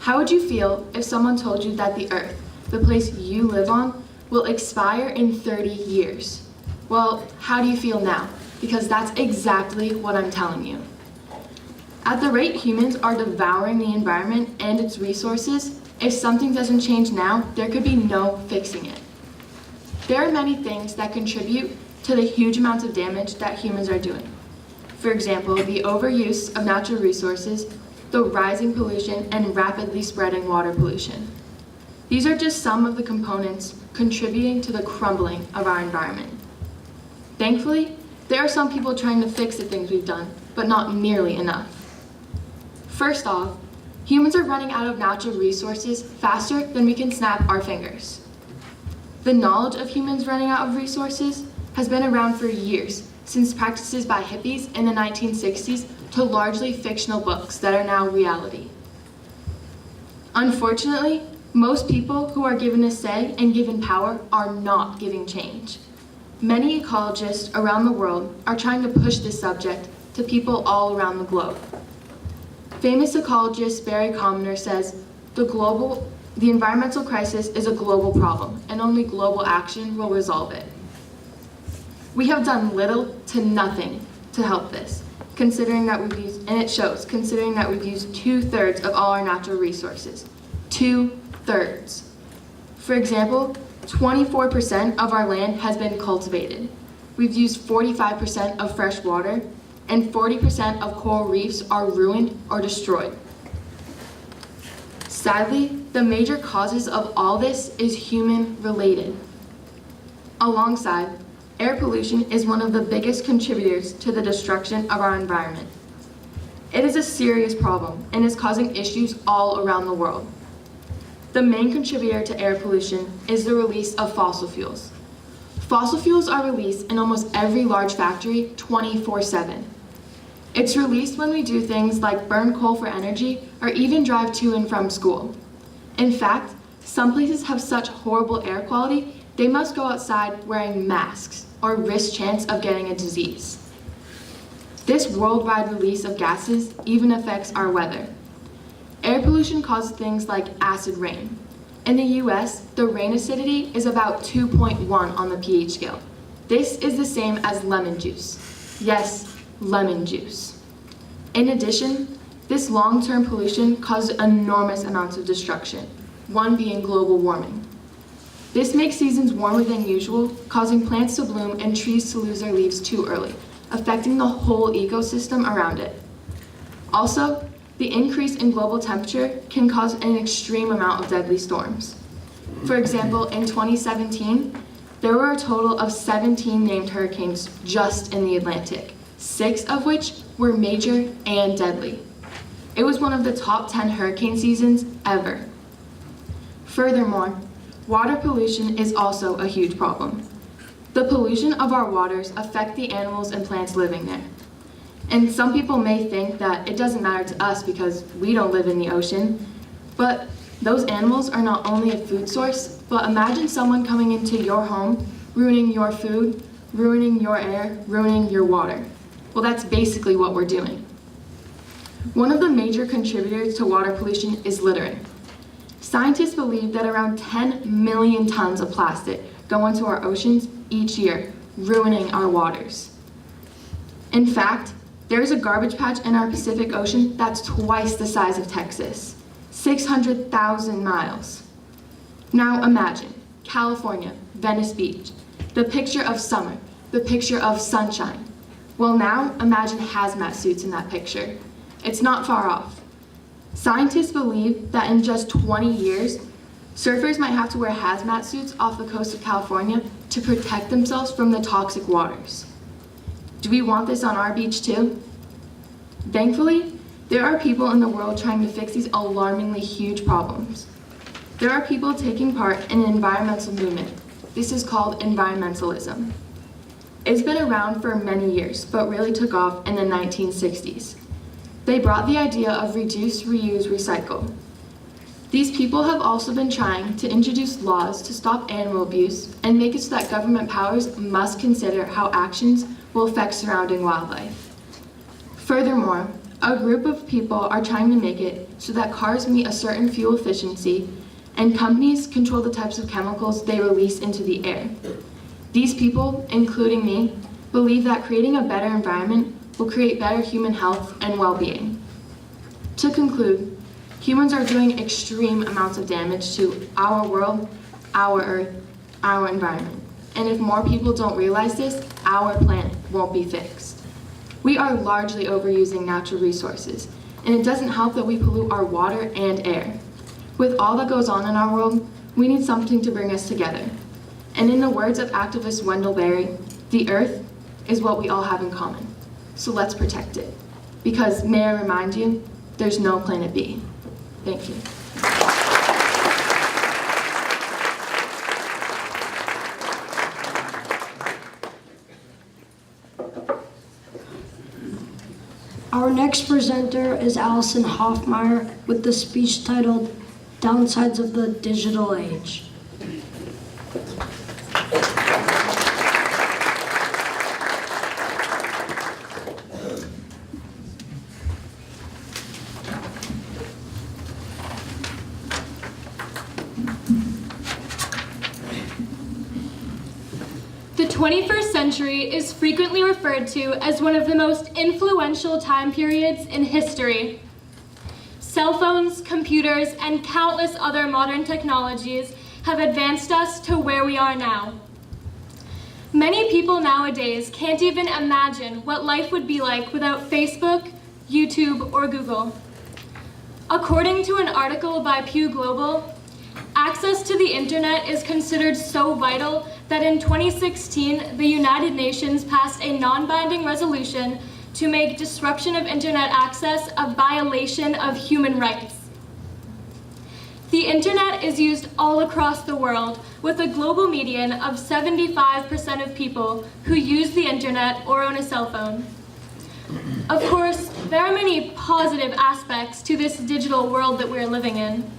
How would you feel if someone told you that the Earth, the place you live on, will expire in 30 years? Well, how do you feel now? Because that's exactly what I'm telling you. At the rate humans are devouring the environment and its resources, if something doesn't change now, there could be no fixing it. There are many things that contribute to the huge amounts of damage that humans are doing. For example, the overuse of natural resources, the rising pollution, and rapidly spreading water pollution. These are just some of the components contributing to the crumbling of our environment. Thankfully, there are some people trying to fix the things we've done, but not nearly enough. First off, humans are running out of natural resources faster than we can snap our fingers. The knowledge of humans running out of resources has been around for years, since practices by hippies in the 1960s to largely fictional books that are now reality. Unfortunately, most people who are given a say and given power are not giving change. Many ecologists around the world are trying to push this subject to people all around the globe. Famous ecologist Barry Commoner says, the environmental crisis is a global problem, and only global action will resolve it. We have done little to nothing to help this, considering that we've used 2/3 of all our natural resources. 2/3. For example, 24% of our land has been cultivated. We've used 45% of fresh water, and 40% of coral reefs are ruined or destroyed. Sadly, the major causes of all this is human-related. Alongside, air pollution is one of the biggest contributors to the destruction of our environment. It is a serious problem and is causing issues all around the world. The main contributor to air pollution is the release of fossil fuels. Fossil fuels are released in almost every large factory 24/7. It's released when we do things like burn coal for energy or even drive to and from school. In fact, some places have such horrible air quality, they must go outside wearing masks or risk chance of getting a disease. This worldwide release of gases even affects our weather. Air pollution causes things like acid rain. In the US, the rain acidity is about 2.1 on the pH scale. This is the same as lemon juice. Yes, lemon juice. In addition, this long-term pollution causes enormous amounts of destruction, one being global warming. This makes seasons warmer than usual, causing plants to bloom and trees to lose their leaves too early, affecting the whole ecosystem around it. Also, the increase in global temperature can cause an extreme amount of deadly storms. For example, in 2017, there were a total of 17 named hurricanes just in the Atlantic, 6 of which were major and deadly. It was one of the top 10 hurricane seasons ever. Furthermore, water pollution is also a huge problem. The pollution of our waters affect the animals and plants living there. And some people may think that it doesn't matter to us because we don't live in the ocean, but those animals are not only a food source, but imagine someone coming into your home, ruining your food, ruining your air, ruining your water. Well, that's basically what we're doing. One of the major contributors to water pollution is littering. Scientists believe that around 10 million tons of plastic go into our oceans each year, ruining our waters. In fact, there is a garbage patch in our Pacific Ocean that's twice the size of Texas, 600,000 miles. Now imagine California, Venice Beach, the picture of summer, the picture of sunshine. Well, now imagine hazmat suits in that picture. It's not far off. Scientists believe that in just 20 years, surfers might have to wear hazmat suits off the coast of California to protect themselves from the toxic waters. Do we want this on our beach too? Thankfully, there are people in the world trying to fix these alarmingly huge problems. There are people taking part in an environmental movement. This is called environmentalism. It's been around for many years, but really took off in the 1960s. They brought the idea of reduce, reuse, recycle. These people have also been trying to introduce laws to stop animal abuse and make it so that government powers must consider how actions will affect surrounding wildlife. Furthermore, a group of people are trying to make it so that cars meet a certain fuel efficiency and companies control the types of chemicals they release into the air. These people, including me, believe that creating a better environment will create better human health and well-being. To conclude, humans are doing extreme amounts of damage to our world, our earth, our environment. And if more people don't realize this, our planet won't be fixed. We are largely overusing natural resources, and it doesn't help that we pollute our water and air. With all that goes on in our world, we need something to bring us together. And in the words of activist Wendell Berry, the earth is what we all have in common. So let's protect it. Because may I remind you, there's no planet B. Thank you. Our next presenter is Alison Hoffmeyer with the speech titled Downsides of the Digital Age. The 21st century is frequently referred to as one of the most influential time periods in history. Cell phones, computers, and countless other modern technologies have advanced us to where we are now. Many people nowadays can't even imagine what life would be like without Facebook, YouTube, or Google. According to an article by Pew Global, access to the internet is considered so vital that in 2016, the United Nations passed a non-binding resolution to make disruption of internet access a violation of human rights. The internet is used all across the world, with a global median of 75% of people who use the internet or own a cell phone. Of course, there are many positive aspects to this digital world that we're living in.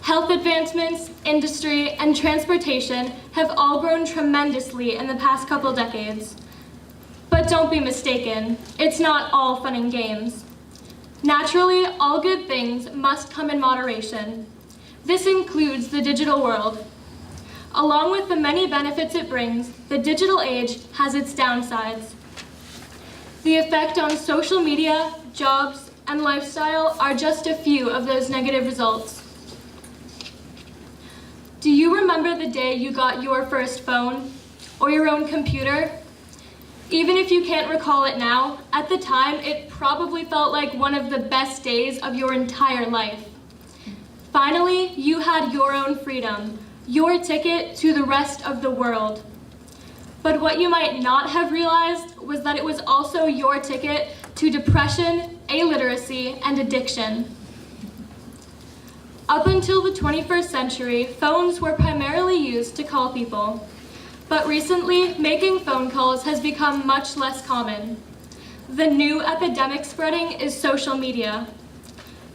Health advancements, industry, and transportation have all grown tremendously in the past couple decades. But don't be mistaken, it's not all fun and games. Naturally, all good things must come in moderation. This includes the digital world. Along with the many benefits it brings, the digital age has its downsides. The effect on social media, jobs, and lifestyle are just a few of those negative results. Do you remember the day you got your first phone or your own computer? Even if you can't recall it now, at the time it probably felt like one of the best days of your entire life. Finally, you had your own freedom, your ticket to the rest of the world. But what you might not have realized was that it was also your ticket to depression, illiteracy, and addiction. Up until the 21st century, phones were primarily used to call people. But recently, making phone calls has become much less common. The new epidemic spreading is social media.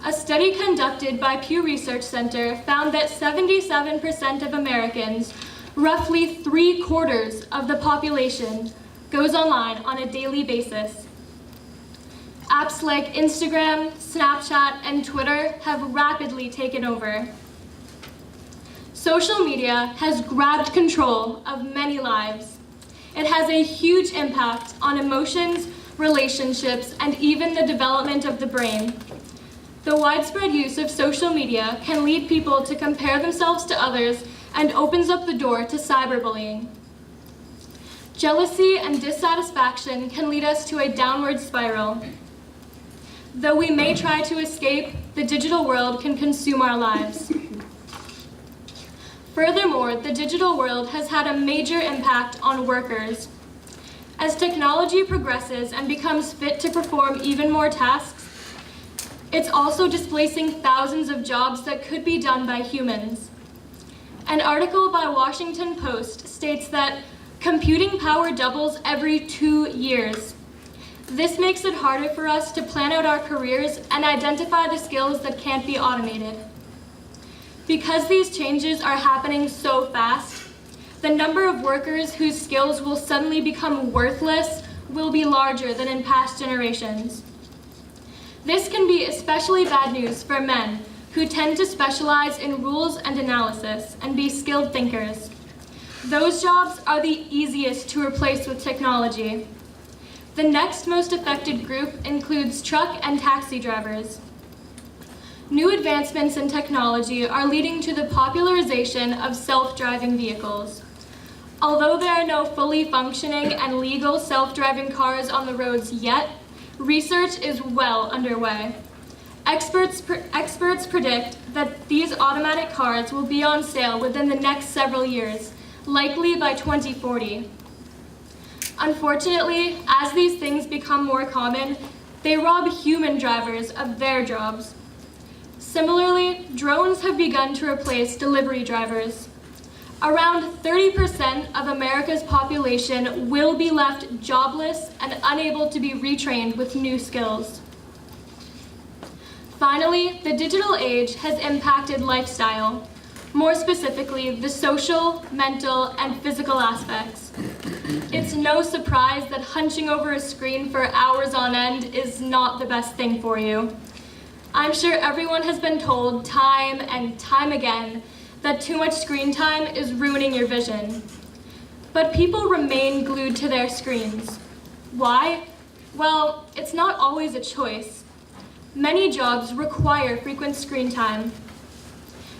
A study conducted by Pew Research Center found that 77% of Americans, roughly 3/4 of the population, goes online on a daily basis. Apps like Instagram, Snapchat, and Twitter have rapidly taken over. Social media has grabbed control of many lives. It has a huge impact on emotions, relationships, and even the development of the brain. The widespread use of social media can lead people to compare themselves to others and opens up the door to cyberbullying. Jealousy and dissatisfaction can lead us to a downward spiral. Though we may try to escape, the digital world can consume our lives. Furthermore, the digital world has had a major impact on workers. As technology progresses and becomes fit to perform even more tasks, it's also displacing thousands of jobs that could be done by humans. An article by Washington Post states that computing power doubles every 2 years. This makes it harder for us to plan out our careers and identify the skills that can't be automated. Because these changes are happening so fast, the number of workers whose skills will suddenly become worthless will be larger than in past generations. This can be especially bad news for men who tend to specialize in rules and analysis and be skilled thinkers. Those jobs are the easiest to replace with technology. The next most affected group includes truck and taxi drivers. New advancements in technology are leading to the popularization of self-driving vehicles. Although there are no fully functioning and legal self-driving cars on the roads yet, research is well underway. Experts predict that these automatic cars will be on sale within the next several years, likely by 2040. Unfortunately, as these things become more common, they rob human drivers of their jobs. Similarly, drones have begun to replace delivery drivers. Around 30% of America's population will be left jobless and unable to be retrained with new skills. Finally, the digital age has impacted lifestyle, more specifically the social, mental, and physical aspects. It's no surprise that hunching over a screen for hours on end is not the best thing for you. I'm sure everyone has been told time and time again that too much screen time is ruining your vision. But people remain glued to their screens. Why? Well, it's not always a choice. Many jobs require frequent screen time.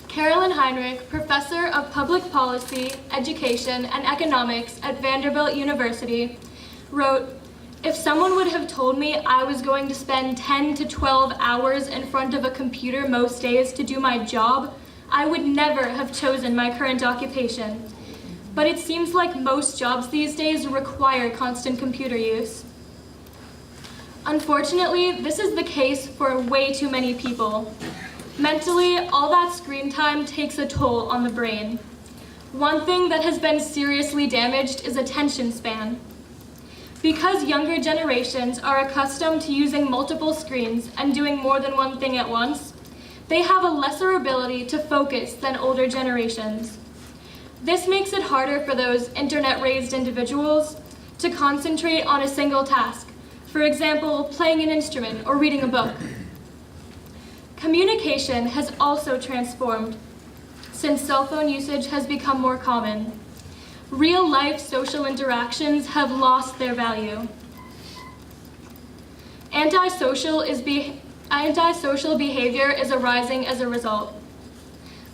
Carolyn Heinrich, professor of public policy, education, and economics at Vanderbilt University, wrote, "If someone would have told me I was going to spend 10 to 12 hours in front of a computer most days to do my job, I would never have chosen my current occupation. But it seems like most jobs these days require constant computer use." Unfortunately, this is the case for way too many people. Mentally, all that screen time takes a toll on the brain. One thing that has been seriously damaged is attention span. Because younger generations are accustomed to using multiple screens and doing more than one thing at once, they have a lesser ability to focus than older generations. This makes it harder for those internet-raised individuals to concentrate on a single task, for example, playing an instrument or reading a book. Communication has also transformed since cell phone usage has become more common. Real-life social interactions have lost their value. Antisocial behavior is arising as a result.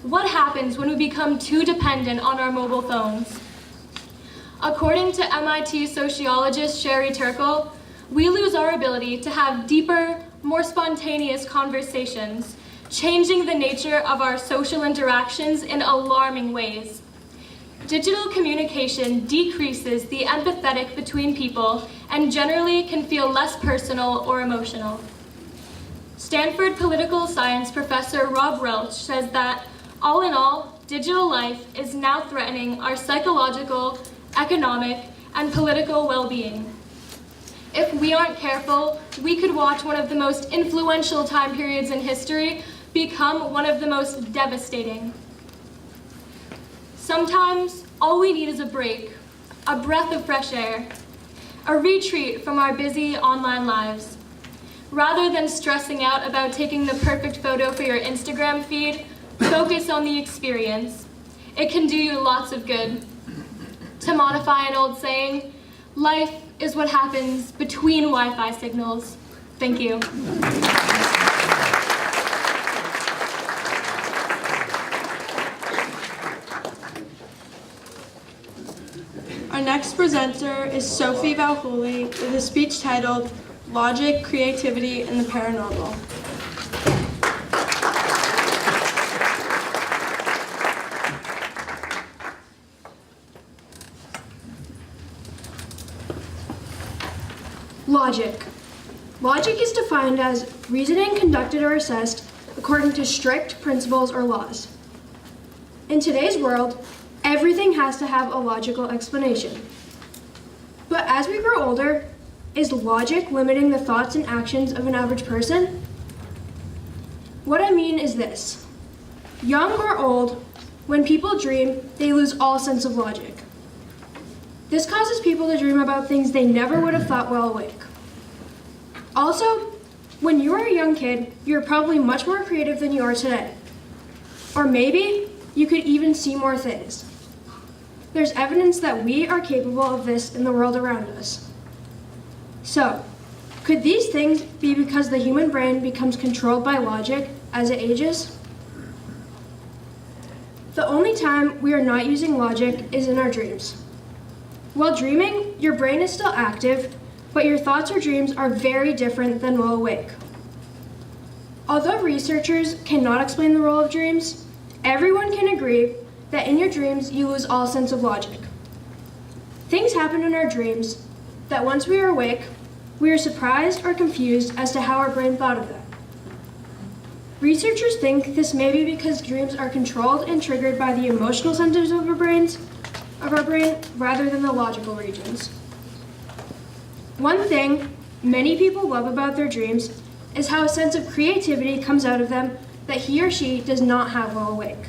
What happens when we become too dependent on our mobile phones? According to MIT sociologist Sherry Turkle, we lose our ability to have deeper, more spontaneous conversations, changing the nature of our social interactions in alarming ways. Digital communication decreases the empathetic between people and generally can feel less personal or emotional. Stanford political science professor Rob Welch says that, all in all, digital life is now threatening our psychological, economic, and political well-being. If we aren't careful, we could watch one of the most influential time periods in history become one of the most devastating. Sometimes, all we need is a break, a breath of fresh air, a retreat from our busy online lives. Rather than stressing out about taking the perfect photo for your Instagram feed, focus on the experience. It can do you lots of good. To modify an old saying, life is what happens between Wi-Fi signals. Thank you. Our next presenter is Sophie Valhouli with a speech titled Logic, Creativity, and the Paranormal. Logic. Logic is defined as reasoning conducted or assessed according to strict principles or laws. In today's world, everything has to have a logical explanation. But as we grow older, Is logic limiting the thoughts and actions of an average person? What I mean is this. Young or old, when people dream, they lose all sense of logic. This causes people to dream about things they never would have thought while awake. Also, when you were a young kid, you were probably much more creative than you are today. Or maybe you could even see more things. There's evidence that we are capable of this in the world around us. So, could these things be because the human brain becomes controlled by logic as it ages? The only time we are not using logic is in our dreams. While dreaming, your brain is still active, but your thoughts or dreams are very different than while awake. Although researchers cannot explain the role of dreams, everyone can agree that in your dreams you lose all sense of logic. Things happen in our dreams that once we are awake, we are surprised or confused as to how our brain thought of them. Researchers think this may be because dreams are controlled and triggered by the emotional centers of our brain rather than the logical regions. One thing many people love about their dreams is how a sense of creativity comes out of them that he or she does not have while awake.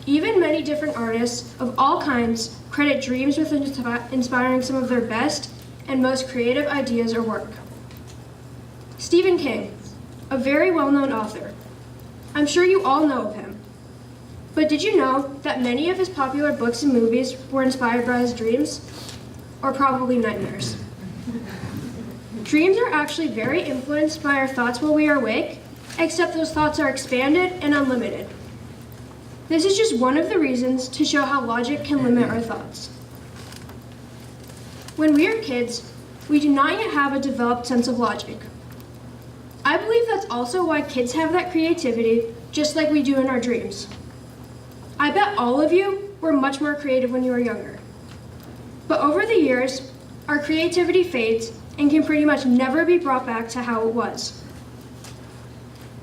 Even many different artists of all kinds credit dreams with inspiring some of their best and most creative ideas or work. Stephen King, a very well-known author. I'm sure you all know of him. But did you know that many of his popular books and movies were inspired by his dreams? Or probably nightmares. Dreams are actually very influenced by our thoughts while we are awake, except those thoughts are expanded and unlimited. This is just one of the reasons to show how logic can limit our thoughts. When we are kids, we do not yet have a developed sense of logic. I believe that's also why kids have that creativity, just like we do in our dreams. I bet all of you were much more creative when you were younger. But over the years, our creativity fades and can pretty much never be brought back to how it was.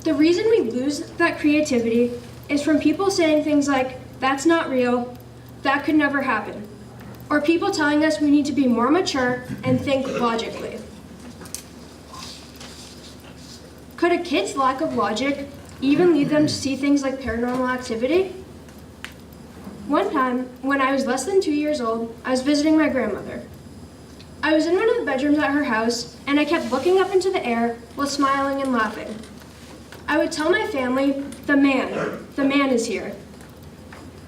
The reason we lose that creativity is from people saying things like, "That's not real," "That could never happen," or people telling us we need to be more mature and think logically. Could a kid's lack of logic even lead them to see things like paranormal activity? One time, when I was less than 2 years old, I was visiting my grandmother. I was in one of the bedrooms at her house, and I kept looking up into the air while smiling and laughing. I would tell my family, the man is here.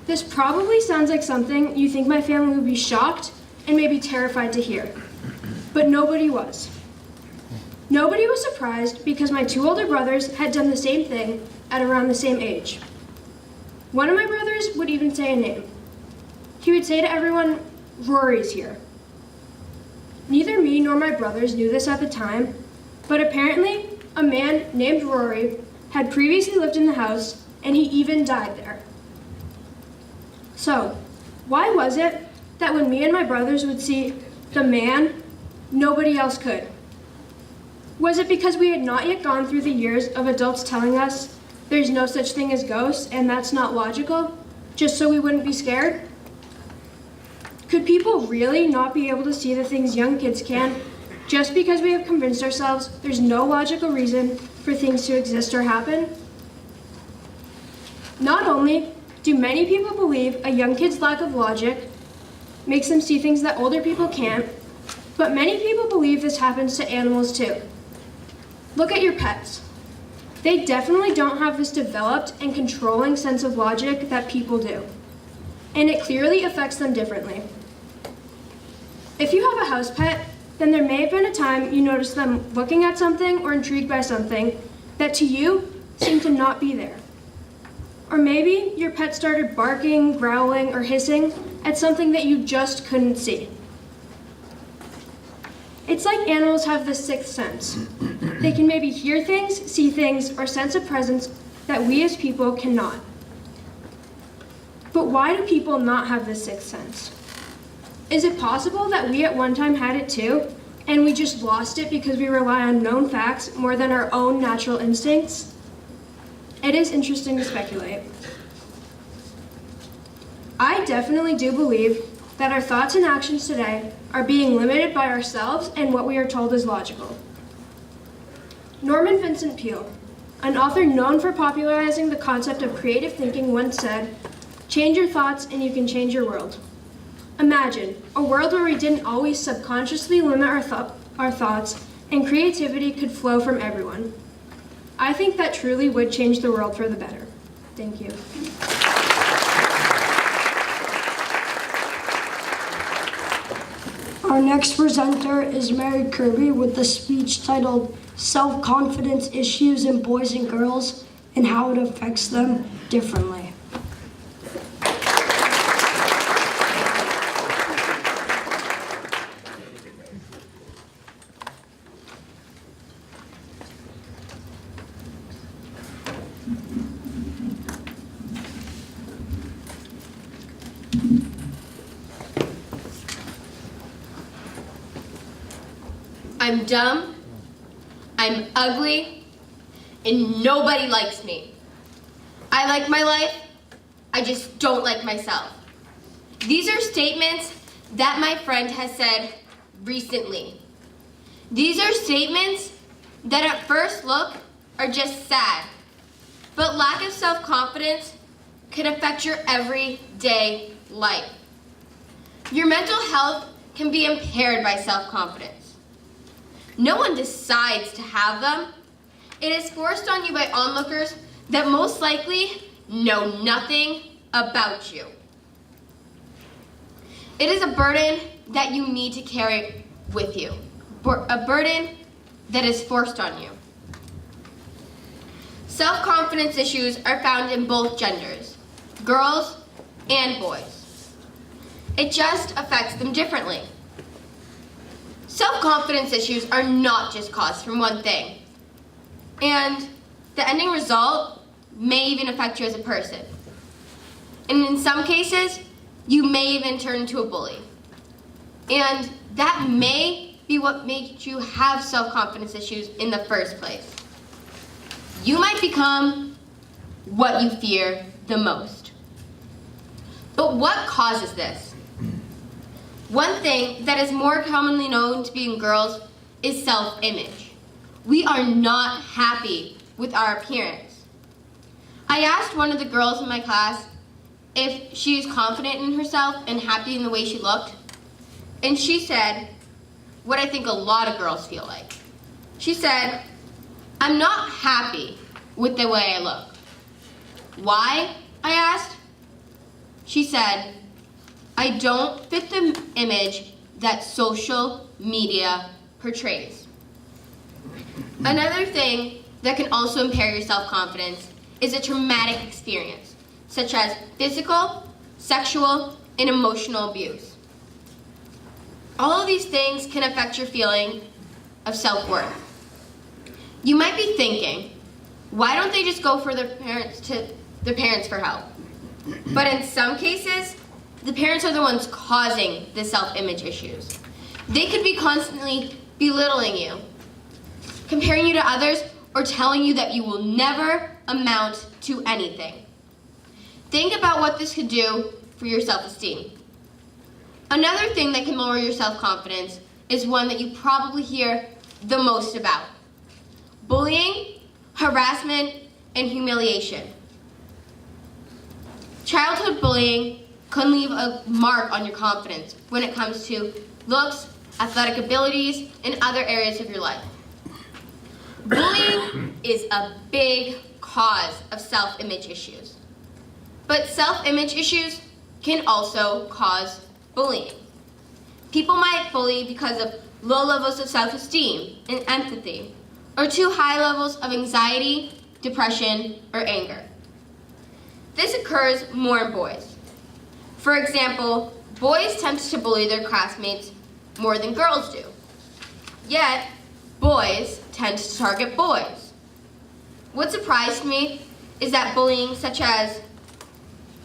This probably sounds like something you think my family would be shocked and maybe terrified to hear, but nobody was. Nobody was surprised because my 2 older brothers had done the same thing at around the same age. One of my brothers would even say a name. He would say to everyone, "Rory's here." Neither me nor my brothers knew this at the time, but apparently a man named Rory had previously lived in the house and he even died there. So, why was it that when me and my brothers would see the man, nobody else could? Was it because we had not yet gone through the years of adults telling us there's no such thing as ghosts and that's not logical, just so we wouldn't be scared? Could people really not be able to see the things young kids can just because we have convinced ourselves there's no logical reason for things to exist or happen? Not only do many people believe a young kid's lack of logic makes them see things that older people can't, but many people believe this happens to animals too. Look at your pets. They definitely don't have this developed and controlling sense of logic that people do, and it clearly affects them differently. If you have a house pet, then there may have been a time you noticed them looking at something or intrigued by something that to you seemed to not be there. Or maybe your pet started barking, growling, or hissing at something that you just couldn't see. It's like animals have this sixth sense. They can maybe hear things, see things, or sense a presence that we as people cannot. But why do people not have this sixth sense? Is it possible that we at one time had it too, and we just lost it because we rely on known facts more than our own natural instincts? It is interesting to speculate. I definitely do believe that our thoughts and actions today are being limited by ourselves and what we are told is logical. Norman Vincent Peale, an author known for popularizing the concept of creative thinking, once said, "Change your thoughts and you can change your world." Imagine a world where we didn't always subconsciously limit our thoughts and creativity could flow from everyone. I think that truly would change the world for the better. Thank you. Our next presenter is Mary Kirby with the speech titled Self-Confidence Issues in Boys and Girls and How It Affects Them Differently. I'm dumb, I'm ugly, and nobody likes me. I like my life, I just don't like myself. These are statements that my friend has said recently. These are statements that at first look are just sad, but lack of self-confidence can affect your everyday life. Your mental health can be impaired by self-confidence. No one decides to have them. It is forced on you by onlookers that most likely know nothing about you. It is a burden that you need to carry with you, a burden that is forced on you. Self-confidence issues are found in both genders, girls and boys. It just affects them differently. Self-confidence issues are not just caused from one thing, and the ending result may even affect you as a person. And in some cases, you may even turn into a bully. And that may be what made you have self-confidence issues in the first place. You might become what you fear the most. But what causes this? One thing that is more commonly known to be in girls is self-image. We are not happy with our appearance. I asked one of the girls in my class if she is confident in herself and happy in the way she looked, and she said what I think a lot of girls feel like. She said, "I'm not happy with the way I look." "Why?" I asked. She said, "I don't fit the image that social media portrays." Another thing that can also impair your self-confidence is a traumatic experience, such as physical, sexual, and emotional abuse. All of these things can affect your feeling of self-worth. You might be thinking, why don't they just go for their parents for help? But in some cases, the parents are the ones causing the self-image issues. They could be constantly belittling you, comparing you to others, or telling you that you will never amount to anything. Think about what this could do for your self-esteem. Another thing that can lower your self-confidence is one that you probably hear the most about: bullying, harassment, and humiliation. Childhood bullying can leave a mark on your confidence when it comes to looks, athletic abilities, and other areas of your life. Bullying is a big cause of self-image issues. But self-image issues can also cause bullying. People might bully because of low levels of self-esteem and empathy, or too high levels of anxiety, depression, or anger. This occurs more in boys. For example, boys tend to bully their classmates more than girls do. Yet, boys tend to target boys. What surprised me is that bullying such as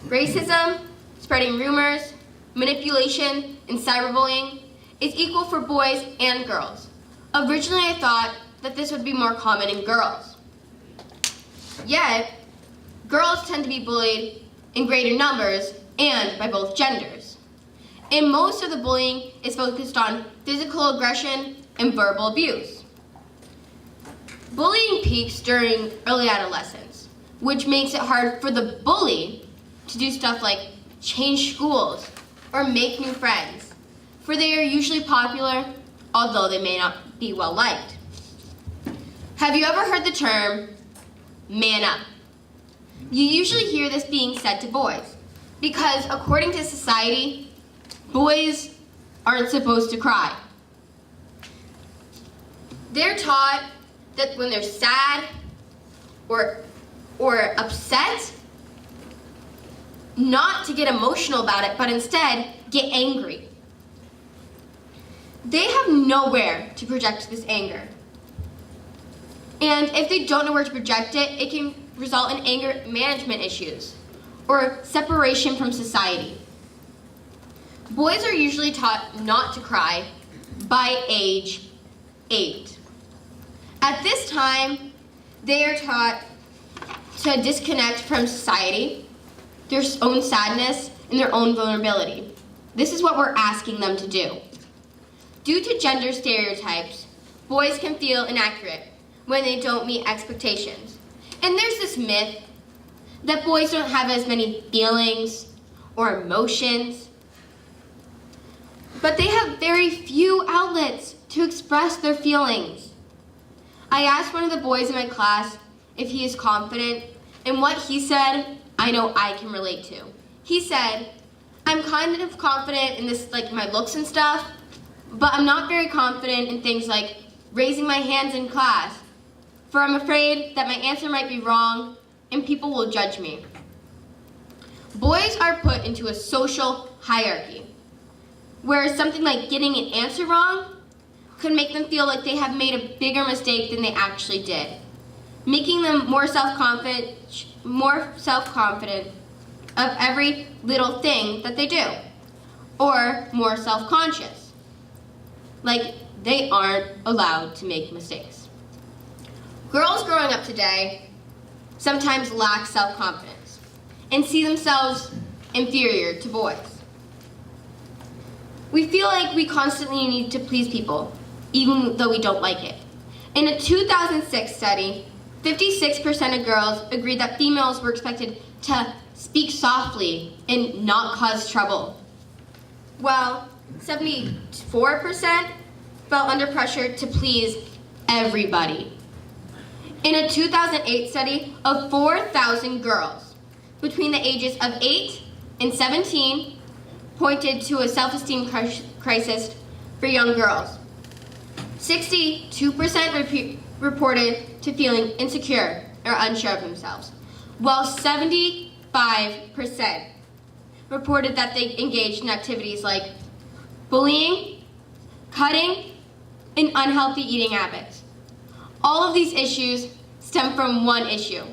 racism, spreading rumors, manipulation, and cyberbullying is equal for boys and girls. Originally, I thought that this would be more common in girls. Yet, girls tend to be bullied in greater numbers and by both genders. and most of the bullying is focused on physical aggression and verbal abuse. Bullying peaks during early adolescence, which makes it hard for the bully to do stuff like change schools or make new friends, for they are usually popular, although they may not be well liked. Have you ever heard the term, man up? You usually hear this being said to boys, because according to society, boys aren't supposed to cry. They're taught that when they're sad or upset, not to get emotional about it, but instead get angry. They have nowhere to project this anger. And if they don't know where to project it, it can result in anger management issues or separation from society. Boys are usually taught not to cry by age 8. At this time, they are taught to disconnect from society, their own sadness, and their own vulnerability. This is what we're asking them to do. Due to gender stereotypes, boys can feel inaccurate when they don't meet expectations. And there's this myth that boys don't have as many feelings or emotions, but they have very few outlets to express their feelings. I asked one of the boys in my class if he is confident, and what he said, I know I can relate to. He said, I'm kind of confident in this, like my looks and stuff, but I'm not very confident in things like raising my hands in class, for I'm afraid that my answer might be wrong and people will judge me. Boys are put into a social hierarchy, where something like getting an answer wrong could make them feel like they have made a bigger mistake than they actually did, making them more self-confident of every little thing that they do, or more self-conscious, like they aren't allowed to make mistakes. Girls growing up today sometimes lack self-confidence and see themselves inferior to boys. We feel like we constantly need to please people, even though we don't like it. In a 2006 study, 56% of girls agreed that females were expected to speak softly and not cause trouble, while 74% felt under pressure to please everybody. In a 2008 study of 4,000 girls between the ages of 8 and 17 pointed to a self-esteem crisis for young girls. 62% reported to feeling insecure or unsure of themselves, while 75% reported that they engaged in activities like bullying, cutting, and unhealthy eating habits. All of these issues stem from one issue,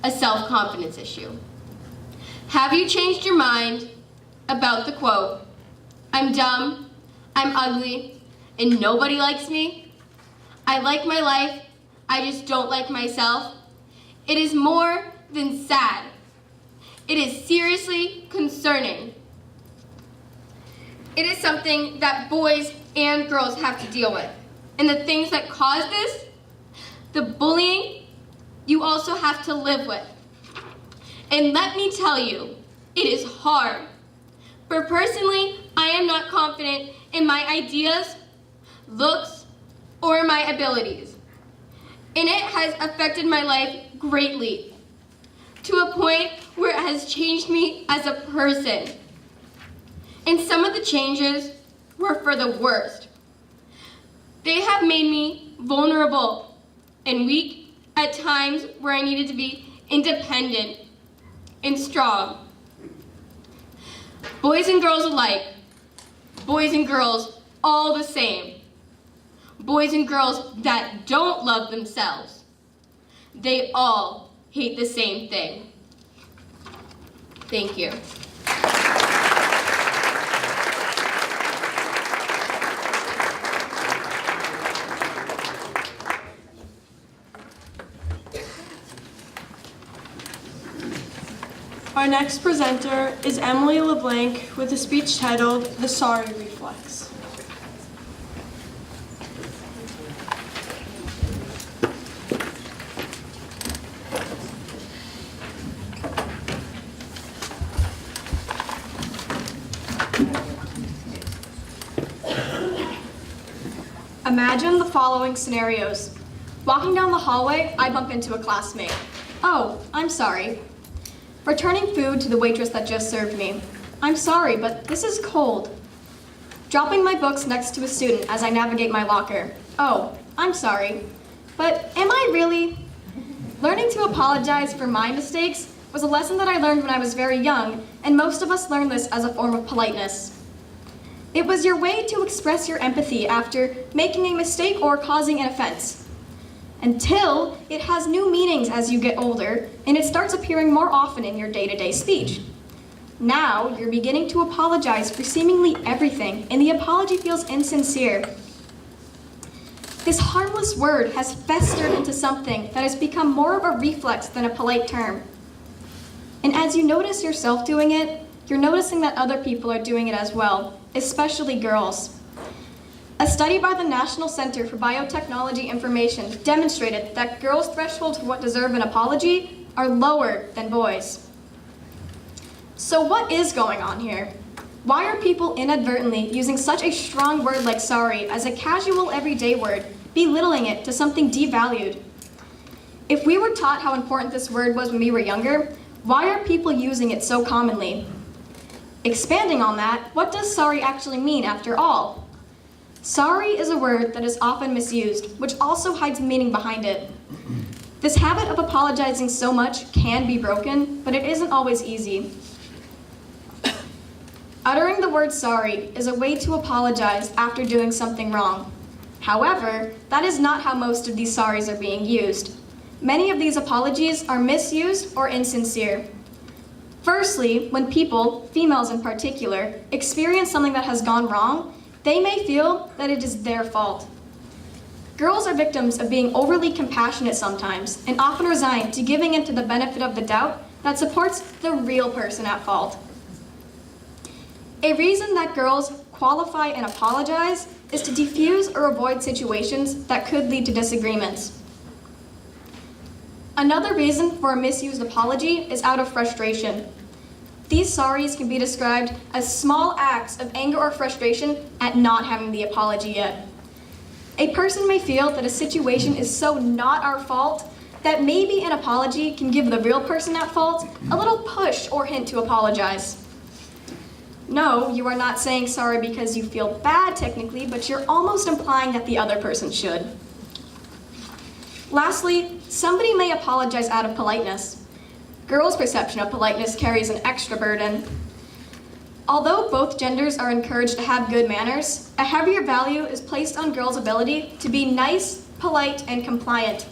a self-confidence issue. Have you changed your mind about the quote, I'm dumb, I'm ugly, and nobody likes me? I like my life, I just don't like myself. It is more than sad. It is seriously concerning. It is something that boys and girls have to deal with. And the things that cause this, the bullying, you also have to live with. And let me tell you, it is hard. For personally, I am not confident in my ideas, looks, or my abilities. And it has affected my life greatly, to a point where it has changed me as a person. And some of the changes were for the worst. They have made me vulnerable and weak at times where I needed to be independent and strong. Boys and girls alike, boys and girls all the same, boys and girls that don't love themselves, they all hate the same thing. Thank you. Our next presenter is Emily LeBlanc with a speech titled The Sorry Reflex. Imagine the following scenarios. Walking down the hallway, I bump into a classmate. Oh, I'm sorry. Returning food to the waitress that just served me. I'm sorry, but this is cold. Dropping my books next to a student as I navigate my locker. Oh, I'm sorry. But am I really? Learning to apologize for my mistakes was a lesson that I learned when I was very young, and most of us learn this as a form of politeness. It was your way to express your empathy after making a mistake or causing an offense. Until it has new meanings as you get older, and it starts appearing more often in your day-to-day speech. Now, you're beginning to apologize for seemingly everything, and the apology feels insincere. This harmless word has festered into something that has become more of a reflex than a polite term. And as you notice yourself doing it, you're noticing that other people are doing it as well, especially girls. A study by the National Center for Biotechnology Information demonstrated that girls' thresholds for what deserve an apology are lower than boys. So what is going on here? Why are people inadvertently using such a strong word like sorry as a casual everyday word, belittling it to something devalued? If we were taught how important this word was when we were younger, why are people using it so commonly? Expanding on that, what does sorry actually mean after all? Sorry is a word that is often misused, which also hides meaning behind it. This habit of apologizing so much can be broken, but it isn't always easy. Uttering the word sorry is a way to apologize after doing something wrong. However, that is not how most of these sorries are being used. Many of these apologies are misused or insincere. Firstly, when people, females in particular, experience something that has gone wrong, they may feel that it is their fault. Girls are victims of being overly compassionate sometimes and often resign to giving in to the benefit of the doubt that supports the real person at fault. A reason that girls qualify and apologize is to defuse or avoid situations that could lead to disagreements. Another reason for a misused apology is out of frustration. These sorries can be described as small acts of anger or frustration at not having the apology yet. A person may feel that a situation is so not our fault that maybe an apology can give the real person at fault a little push or hint to apologize. No, you are not saying sorry because you feel bad technically, but you're almost implying that the other person should. Lastly, somebody may apologize out of politeness. Girls' perception of politeness carries an extra burden. Although both genders are encouraged to have good manners, a heavier value is placed on girls' ability to be nice, polite, and compliant.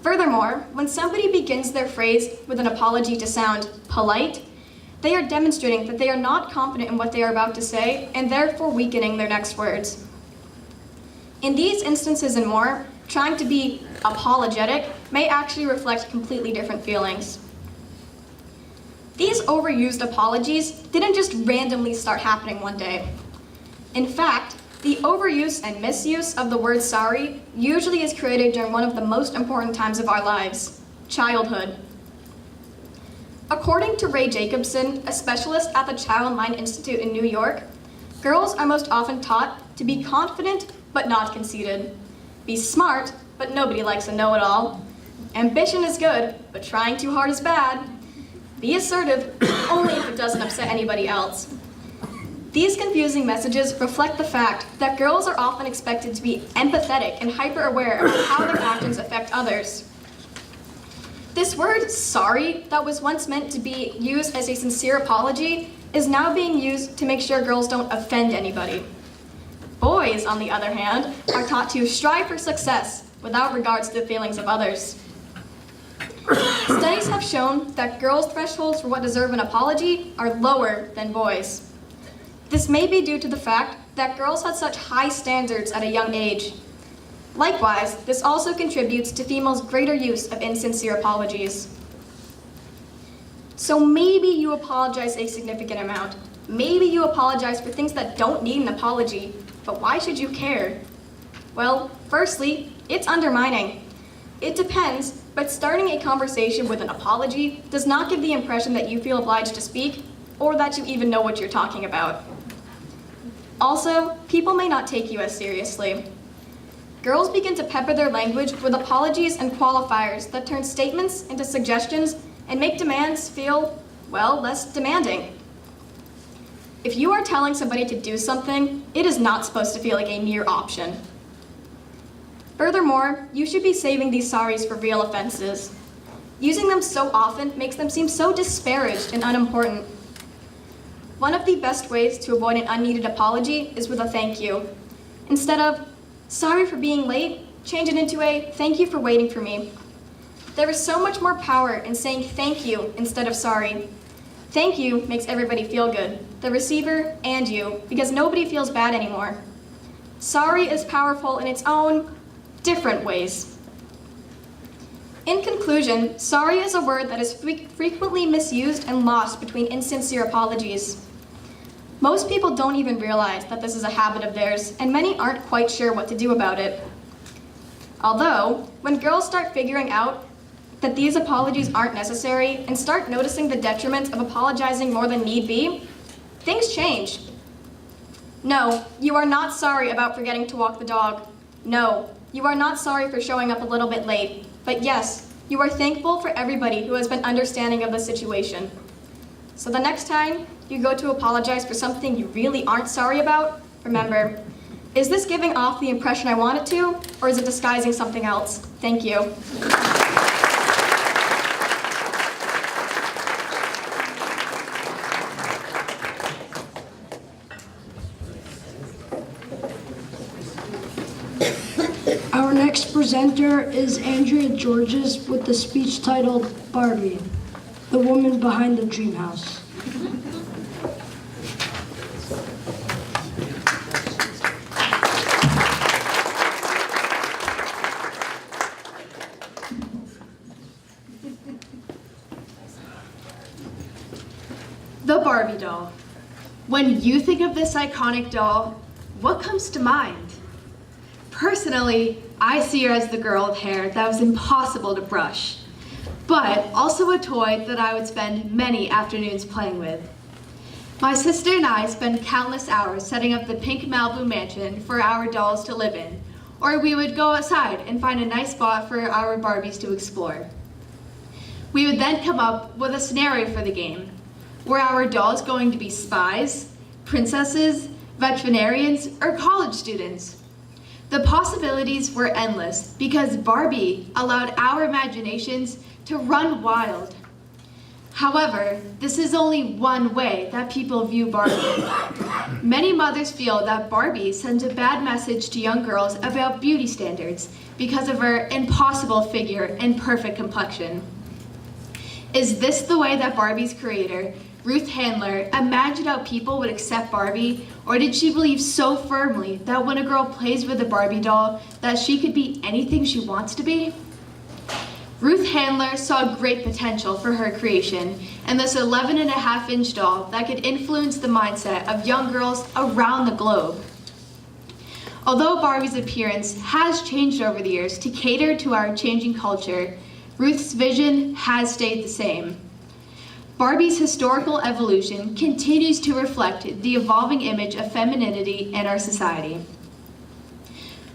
Furthermore, when somebody begins their phrase with an apology to sound polite, they are demonstrating that they are not confident in what they are about to say and therefore weakening their next words. In these instances and more, trying to be apologetic may actually reflect completely different feelings. These overused apologies didn't just randomly start happening one day. In fact, the overuse and misuse of the word sorry usually is created during one of the most important times of our lives, childhood. According to Ray Jacobson, a specialist at the Child Mind Institute in New York, girls are most often taught to be confident but not conceited, be smart, but nobody likes a know-it-all. Ambition is good, but trying too hard is bad. Be assertive, only if it doesn't upset anybody else. These confusing messages reflect the fact that girls are often expected to be empathetic and hyper-aware about how their actions affect others. This word, sorry, that was once meant to be used as a sincere apology, is now being used to make sure girls don't offend anybody. Boys, on the other hand, are taught to strive for success without regards to the feelings of others. Studies have shown that girls' thresholds for what deserve an apology are lower than boys. This may be due to the fact that girls had such high standards at a young age. Likewise, this also contributes to females' greater use of insincere apologies. So maybe you apologize a significant amount. Maybe you apologize for things that don't need an apology. But why should you care? Well, firstly, it's undermining. It depends, but starting a conversation with an apology does not give the impression that you feel obliged to speak or that you even know what you're talking about. Also, people may not take you as seriously. Girls begin to pepper their language with apologies and qualifiers that turn statements into suggestions and make demands feel, well, less demanding. If you are telling somebody to do something, it is not supposed to feel like a mere option. Furthermore, you should be saving these sorries for real offenses. Using them so often makes them seem so disparaged and unimportant. One of the best ways to avoid an unneeded apology is with a thank you. Instead of, sorry for being late, change it into a, thank you for waiting for me. There is so much more power in saying thank you instead of sorry. Thank you makes everybody feel good, the receiver and you, because nobody feels bad anymore. Sorry is powerful in its own, different ways. In conclusion, sorry is a word that is frequently misused and lost between insincere apologies. Most people don't even realize that this is a habit of theirs, and many aren't quite sure what to do about it. Although, when girls start figuring out that these apologies aren't necessary and start noticing the detriments of apologizing more than need be, things change. No, you are not sorry about forgetting to walk the dog. No, you are not sorry for showing up a little bit late. But yes, you are thankful for everybody who has been understanding of the situation. So the next time you go to apologize for something you really aren't sorry about, remember, is this giving off the impression I want it to, or is it disguising something else? Thank you. Our next presenter is Andrea Georges with the speech titled Barbie, the woman behind the dream house. The Barbie doll. When you think of this iconic doll, what comes to mind? Personally, I see her as the girl with hair that was impossible to brush, but also a toy that I would spend many afternoons playing with. My sister and I spent countless hours setting up the pink Malibu mansion for our dolls to live in, or we would go outside and find a nice spot for our Barbies to explore. We would then come up with a scenario for the game. Were our dolls going to be spies, princesses, veterinarians, or college students? The possibilities were endless because Barbie allowed our imaginations to run wild. However, this is only one way that people view Barbie. Many mothers feel that Barbie sends a bad message to young girls about beauty standards because of her impossible figure and perfect complexion. Is this the way that Barbie's creator, Ruth Handler, imagined how people would accept Barbie, or did she believe so firmly that when a girl plays with a Barbie doll, that she could be anything she wants to be? Ruth Handler saw great potential for her creation and this 11.5-inch doll that could influence the mindset of young girls around the globe. Although Barbie's appearance has changed over the years to cater to our changing culture, Ruth's vision has stayed the same. Barbie's historical evolution continues to reflect the evolving image of femininity in our society.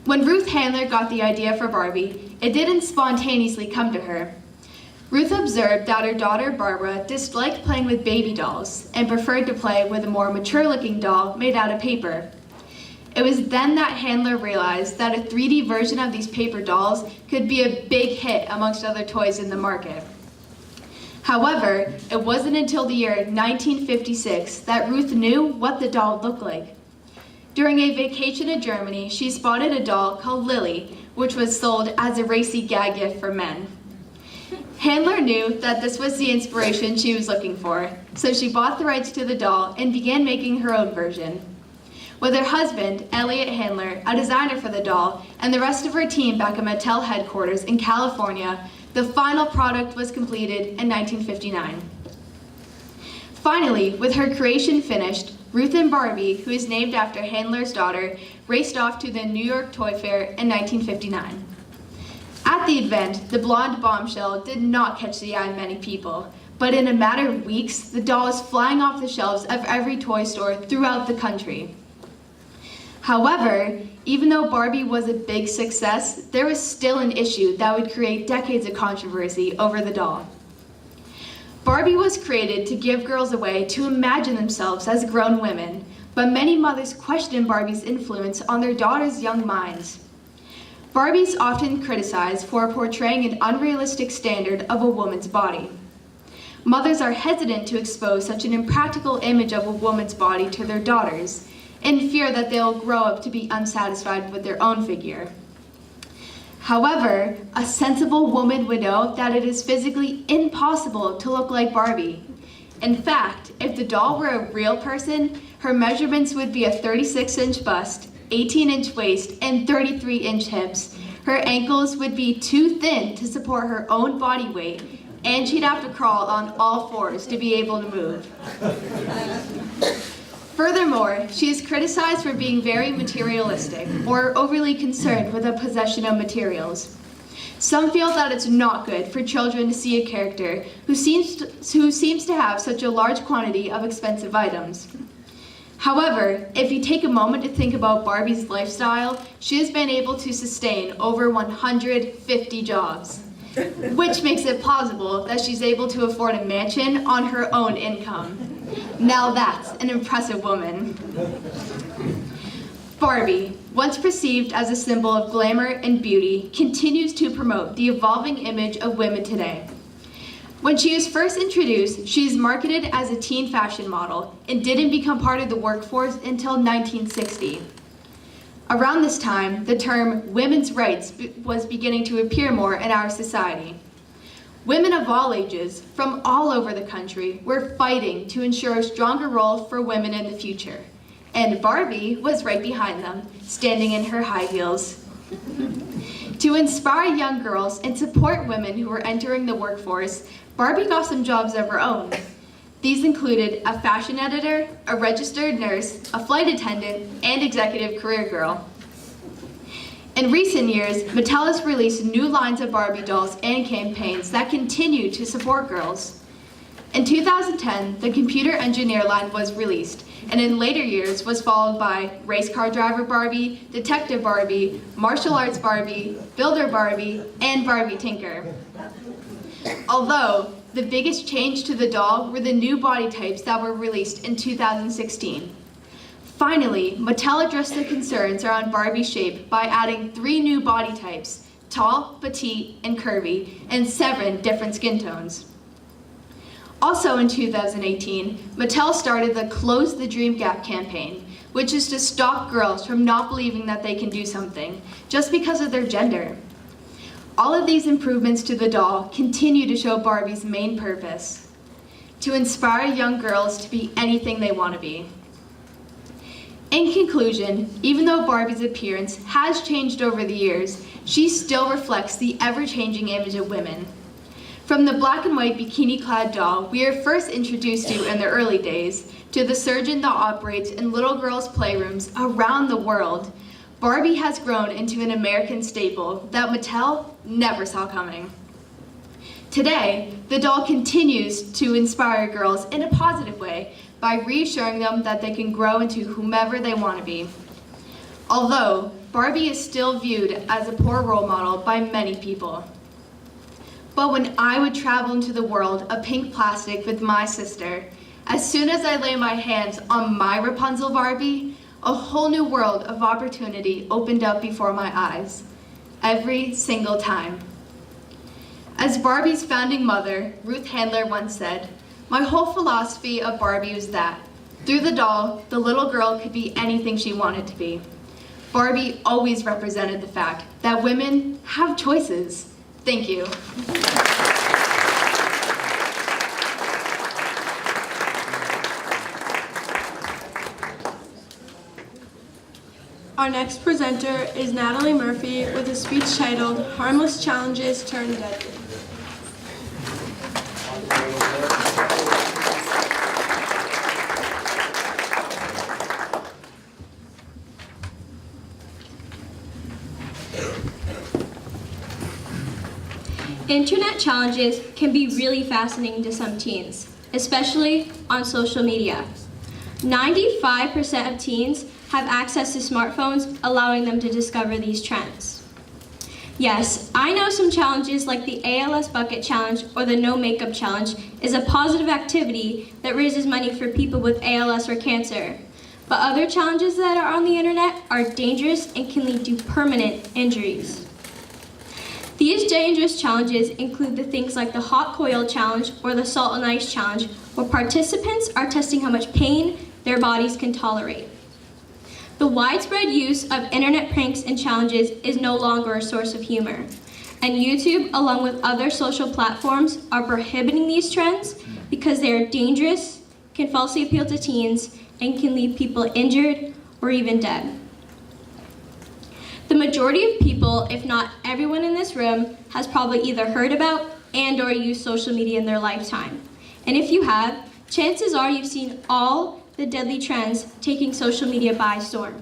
When Ruth Handler got the idea for Barbie, it didn't spontaneously come to her. Ruth observed that her daughter Barbara disliked playing with baby dolls and preferred to play with a more mature-looking doll made out of paper. It was then that Handler realized that a 3D version of these paper dolls could be a big hit amongst other toys in the market. However, it wasn't until the year 1956 that Ruth knew what the doll looked like. During a vacation in Germany, she spotted a doll called Lily, which was sold as a racy gag gift for men. Handler knew that this was the inspiration she was looking for, so she bought the rights to the doll and began making her own version. With her husband, Elliot Handler, a designer for the doll, and the rest of her team back at Mattel headquarters in California, the final product was completed in 1959. Finally, with her creation finished, Ruth and Barbie, who is named after Handler's daughter, raced off to the New York Toy Fair in 1959. At the event, the blonde bombshell did not catch the eye of many people, but in a matter of weeks, the doll is flying off the shelves of every toy store throughout the country. However, even though Barbie was a big success, there was still an issue that would create decades of controversy over the doll. Barbie was created to give girls a way to imagine themselves as grown women, but many mothers question Barbie's influence on their daughters' young minds. Barbie is often criticized for portraying an unrealistic standard of a woman's body. Mothers are hesitant to expose such an impractical image of a woman's body to their daughters, in fear that they'll grow up to be unsatisfied with their own figure. However, a sensible woman would know that it is physically impossible to look like Barbie. In fact, if the doll were a real person, her measurements would be a 36-inch bust, 18-inch waist, and 33-inch hips. Her ankles would be too thin to support her own body weight, and she'd have to crawl on all fours to be able to move. Furthermore, she is criticized for being very materialistic or overly concerned with the possession of materials. Some feel that it's not good for children to see a character who seems to have such a large quantity of expensive items. However, if you take a moment to think about Barbie's lifestyle, she has been able to sustain over 150 jobs, which makes it plausible that she's able to afford a mansion on her own income. Now that's an impressive woman. Barbie, once perceived as a symbol of glamour and beauty, continues to promote the evolving image of women today. When she was first introduced, she is marketed as a teen fashion model and didn't become part of the workforce until 1960. Around this time, the term women's rights was beginning to appear more in our society. Women of all ages, from all over the country, were fighting to ensure a stronger role for women in the future. And Barbie was right behind them, standing in her high heels. To inspire young girls and support women who were entering the workforce, Barbie got some jobs of her own. These included a fashion editor, a registered nurse, a flight attendant, and executive career girl. In recent years, Mattel has released new lines of Barbie dolls and campaigns that continue to support girls. In 2010, the computer engineer line was released, and in later years was followed by race car driver Barbie, detective Barbie, martial arts Barbie, builder Barbie, and Barbie Tinker. Although, the biggest change to the doll were the new body types that were released in 2016. Finally, Mattel addressed the concerns around Barbie's shape by adding 3 new body types, tall, petite, and curvy, and 7 different skin tones. Also in 2018, Mattel started the Close the Dream Gap campaign, which is to stop girls from not believing that they can do something just because of their gender. All of these improvements to the doll continue to show Barbie's main purpose: to inspire young girls to be anything they want to be. In conclusion, even though Barbie's appearance has changed over the years, she still reflects the ever-changing image of women. From the black and white bikini-clad doll we are first introduced to in the early days, to the surgeon that operates in little girls' playrooms around the world, Barbie has grown into an American staple that Mattel never saw coming. Today, the doll continues to inspire girls in a positive way by reassuring them that they can grow into whomever they want to be. Although, Barbie is still viewed as a poor role model by many people. But when I would travel into the world of pink plastic with my sister, as soon as I lay my hands on my Rapunzel Barbie, a whole new world of opportunity opened up before my eyes, every single time. As Barbie's founding mother, Ruth Handler, once said, "My whole philosophy of Barbie was that, through the doll, the little girl could be anything she wanted to be." Barbie always represented the fact that women have choices. Thank you. Our next presenter is Natalie Murphy with a speech titled "Harmless Challenges Turn Deadly." Internet challenges can be really fascinating to some teens, especially on social media. 95% of teens have access to smartphones, allowing them to discover these trends. Yes, I know some challenges like the ALS Bucket Challenge or the No Makeup Challenge is a positive activity that raises money for people with ALS or cancer. But other challenges that are on the internet are dangerous and can lead to permanent injuries. These dangerous challenges include the things like the Hot Coil Challenge or the Salt and Ice Challenge, where participants are testing how much pain their bodies can tolerate. The widespread use of internet pranks and challenges is no longer a source of humor, and YouTube, along with other social platforms, are prohibiting these trends because they are dangerous, can falsely appeal to teens, and can leave people injured or even dead. The majority of people, if not everyone in this room, has probably either heard about and or used social media in their lifetime. And if you have, chances are you've seen all the deadly trends taking social media by storm.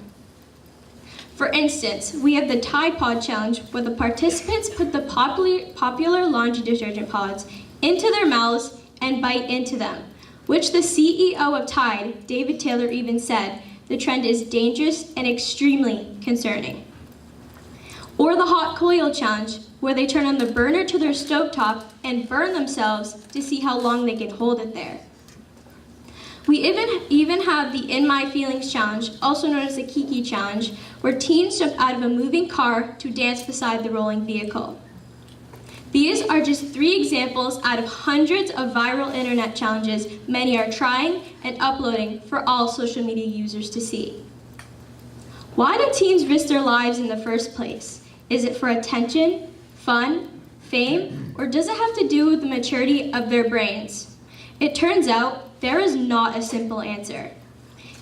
For instance, we have the Tide Pod Challenge, where the participants put the popular laundry detergent pods into their mouths and bite into them, which the CEO of Tide, David Taylor, even said the trend is dangerous and extremely concerning. Or the Hot Coil Challenge, where they turn on the burner to their stovetop and burn themselves to see how long they can hold it there. We even have the In My Feelings Challenge, also known as the Kiki Challenge, where teens jump out of a moving car to dance beside the rolling vehicle. These are just 3 examples out of hundreds of viral internet challenges many are trying and uploading for all social media users to see. Why do teens risk their lives in the first place? Is it for attention, fun, fame, or does it have to do with the maturity of their brains? It turns out there is not a simple answer.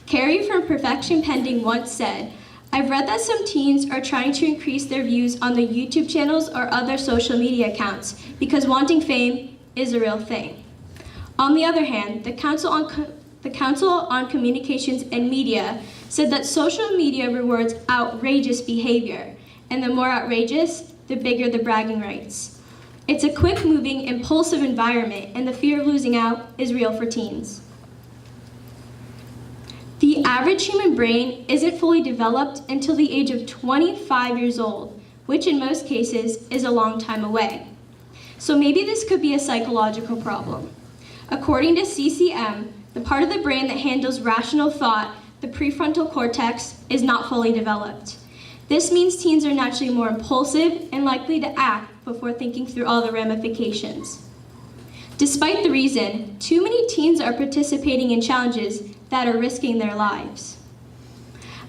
Carrie from Perfection Pending once said, "I've read that some teens are trying to increase their views on their YouTube channels or other social media accounts because wanting fame is a real thing." On the other hand, the Council on Communications and Media said that social media rewards outrageous behavior, and the more outrageous, the bigger the bragging rights. It's a quick-moving, impulsive environment, and the fear of losing out is real for teens. The average human brain isn't fully developed until the age of 25 years old, which in most cases is a long time away. So maybe this could be a psychological problem. According to CCM, the part of the brain that handles rational thought, the prefrontal cortex, is not fully developed. This means teens are naturally more impulsive and likely to act before thinking through all the ramifications. Despite the reason, too many teens are participating in challenges that are risking their lives.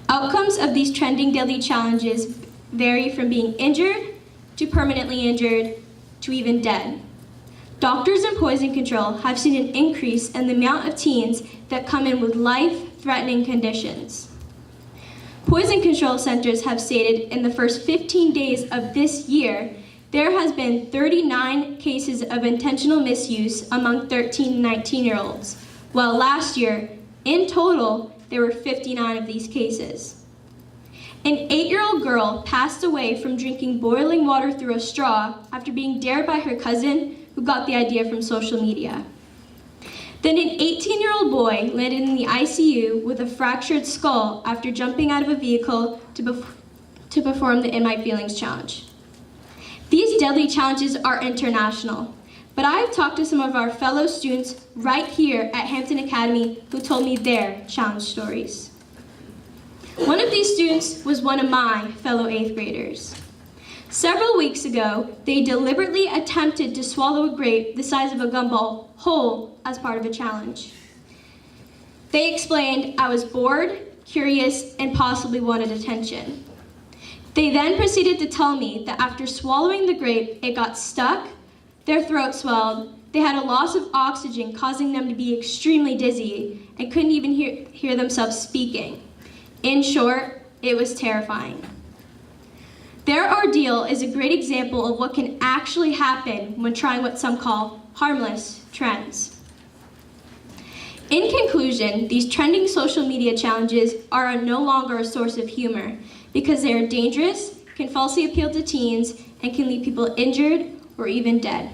Outcomes of these trending deadly challenges vary from being injured to permanently injured to even dead. Doctors in poison control have seen an increase in the amount of teens that come in with life-threatening conditions. Poison control centers have stated in the first 15 days of this year, there has been 39 cases of intentional misuse among 13 and 19-year-olds, while last year, in total, there were 59 of these cases. An 8-year-old girl passed away from drinking boiling water through a straw after being dared by her cousin, who got the idea from social media. Then an 18-year-old boy landed in the ICU with a fractured skull after jumping out of a vehicle to perform the In My Feelings challenge. These deadly challenges are international, but I've talked to some of our fellow students right here at Hampton Academy who told me their challenge stories. One of these students was one of my fellow 8th graders. Several weeks ago, they deliberately attempted to swallow a grape the size of a gumball whole as part of a challenge. They explained, "I was bored, curious, and possibly wanted attention." They then proceeded to tell me that after swallowing the grape, it got stuck, their throat swelled, they had a loss of oxygen causing them to be extremely dizzy and couldn't even hear themselves speaking. In short, it was terrifying. Their ordeal is a great example of what can actually happen when trying what some call harmless trends. In conclusion, these trending social media challenges are no longer a source of humor because they are dangerous, can falsely appeal to teens, and can leave people injured or even dead.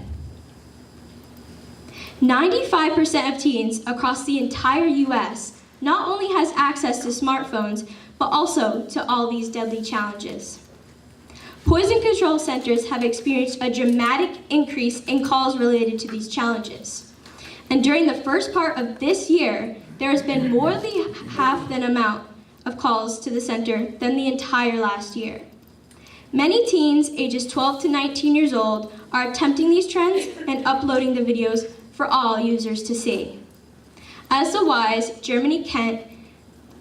95% of teens across the entire US not only has access to smartphones, but also to all these deadly challenges. Poison control centers have experienced a dramatic increase in calls related to these challenges. And during the first part of this year, there has been more than half the amount of calls to the center than the entire last year. Many teens ages 12 to 19 years old are attempting these trends and uploading the videos for all users to see. As the wise Germany Kent,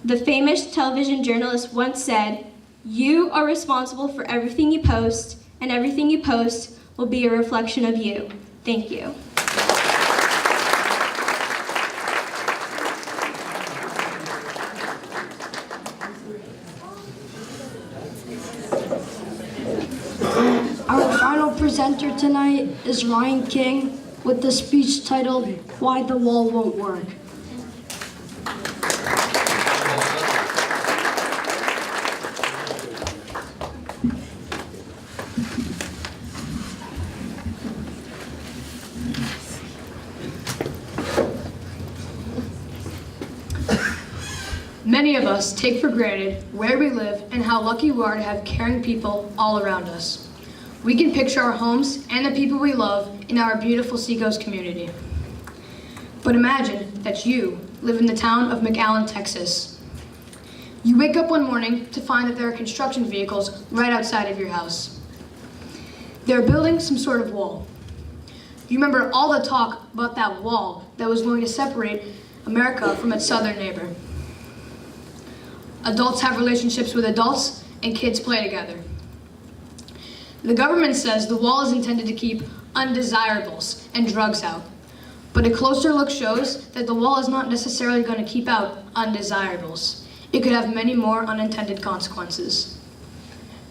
the famous television journalist, once said, "You are responsible for everything you post, and everything you post will be a reflection of you." Thank you. Our final presenter tonight is Ryan King with the speech titled, "Why the Wall Won't Work." Many of us take for granted where we live and how lucky we are to have caring people all around us. We can picture our homes and the people we love in our beautiful Seacoast community. But imagine that you live in the town of McAllen, Texas. You wake up one morning to find that there are construction vehicles right outside of your house. They're building some sort of wall. You remember all the talk about that wall that was going to separate America from its southern neighbor. Adults have relationships with adults, and kids play together. The government says the wall is intended to keep undesirables and drugs out. But a closer look shows that the wall is not necessarily going to keep out undesirables. It could have many more unintended consequences.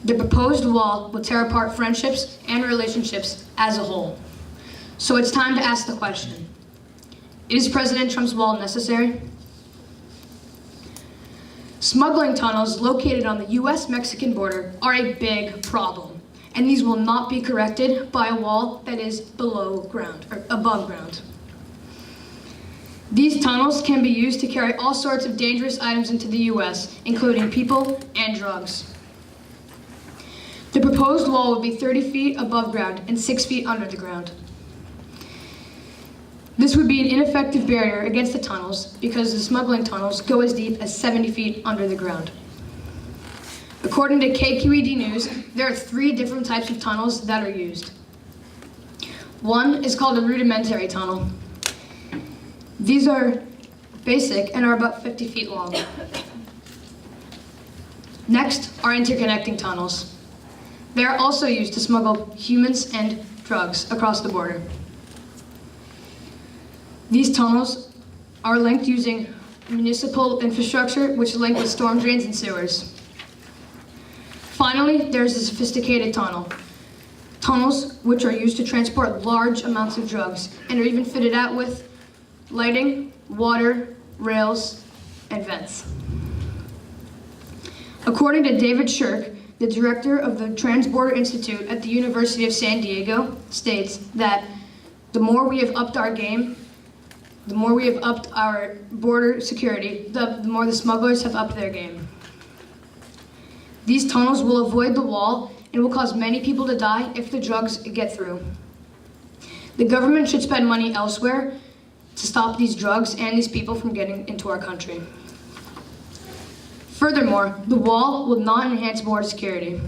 The proposed wall will tear apart friendships and relationships as a whole. So it's time to ask the question, is President Trump's wall necessary? Smuggling tunnels located on the US-Mexican border are a big problem, and these will not be corrected by a wall that is below ground or above ground. These tunnels can be used to carry all sorts of dangerous items into the US, including people and drugs. The proposed wall will be 30 feet above ground and 6 feet under the ground. This would be an ineffective barrier against the tunnels because the smuggling tunnels go as deep as 70 feet under the ground. According to KQED News, there are 3 different types of tunnels that are used. One is called a rudimentary tunnel. These are basic and are about 50 feet long. Next are interconnecting tunnels. They are also used to smuggle humans and drugs across the border. These tunnels are linked using municipal infrastructure, which link with storm drains and sewers. Finally, there's a sophisticated tunnel. Tunnels which are used to transport large amounts of drugs and are even fitted out with lighting, water, rails, and vents. According to David Shirk, the director of the Transborder Institute at the University of San Diego, states that the more we have upped our game, the more we have upped our border security, the more the smugglers have upped their game. These tunnels will avoid the wall and will cause many people to die if the drugs get through. The government should spend money elsewhere to stop these drugs and these people from getting into our country. Furthermore, the wall will not enhance border security.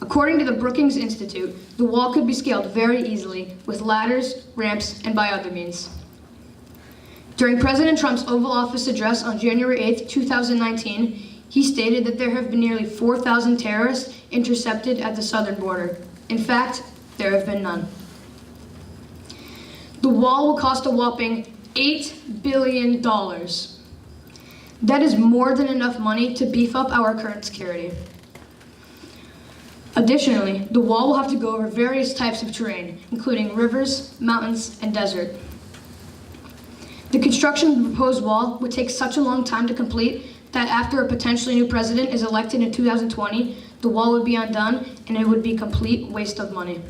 According to the Brookings Institute, the wall could be scaled very easily with ladders, ramps, and by other means. During President Trump's Oval Office address on January 8, 2019, he stated that there have been nearly 4,000 terrorists intercepted at the southern border. In fact, there have been none. The wall will cost a whopping $8 billion. That is more than enough money to beef up our current security. Additionally, the wall will have to go over various types of terrain, including rivers, mountains, and desert. The construction of the proposed wall would take such a long time to complete that after a potentially new president is elected in 2020, the wall would be undone and it would be a complete waste of money.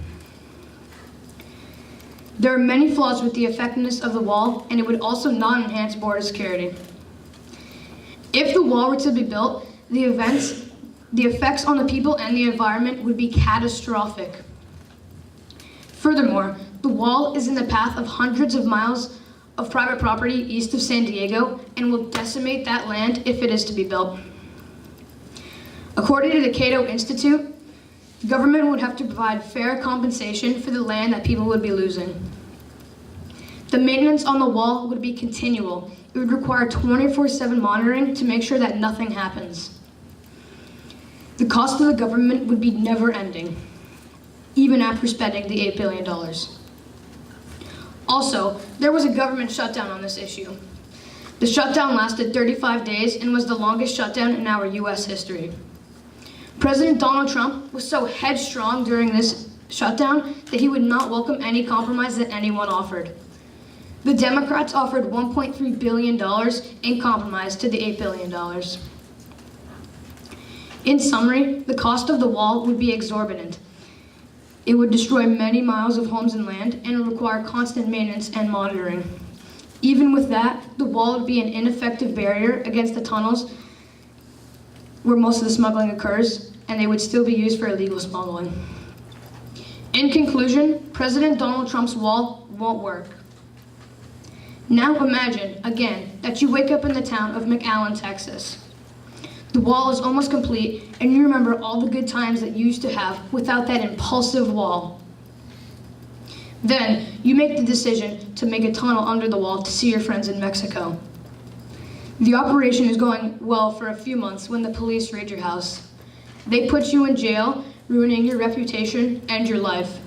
There are many flaws with the effectiveness of the wall, and it would also not enhance border security. If the wall were to be built, the effects on the people and the environment would be catastrophic. Furthermore, the wall is in the path of hundreds of miles of private property east of San Diego and will decimate that land if it is to be built. According to the Cato Institute, the government would have to provide fair compensation for the land that people would be losing. The maintenance on the wall would be continual. It would require 24/7 monitoring to make sure that nothing happens. The cost of the government would be never ending, even after spending the $8 billion. Also, there was a government shutdown on this issue. The shutdown lasted 35 days and was the longest shutdown in our US history. President Donald Trump was so headstrong during this shutdown that he would not welcome any compromise that anyone offered. The Democrats offered $1.3 billion in compromise to the $8 billion. In summary, the cost of the wall would be exorbitant. It would destroy many miles of homes and land and require constant maintenance and monitoring. Even with that, the wall would be an ineffective barrier against the tunnels where most of the smuggling occurs, and they would still be used for illegal smuggling. In conclusion, President Donald Trump's wall won't work. Now imagine, again, that you wake up in the town of McAllen, Texas. The wall is almost complete, and you remember all the good times that you used to have without that impulsive wall. Then, you make the decision to make a tunnel under the wall to see your friends in Mexico. The operation is going well for a few months when the police raid your house. They put you in jail, ruining your reputation and your life.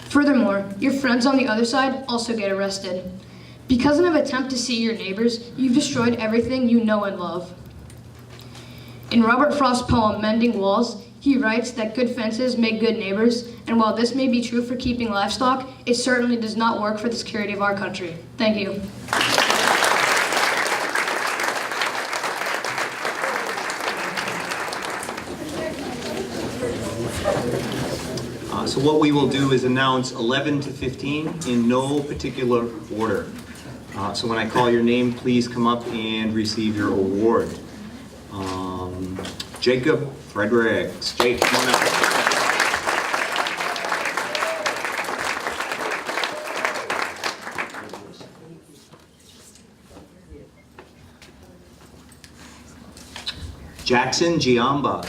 Furthermore, your friends on the other side also get arrested. Because of an attempt to see your neighbors, you've destroyed everything you know and love. In Robert Frost's poem, Mending Walls, he writes that good fences make good neighbors, and while this may be true for keeping livestock, it certainly does not work for the security of our country. Thank you. So what we will do is announce 11 to 15 in no particular order. So when I call your name, please come up and receive your award. Jacob Frederick. Jake, come on up. Jackson Giamba.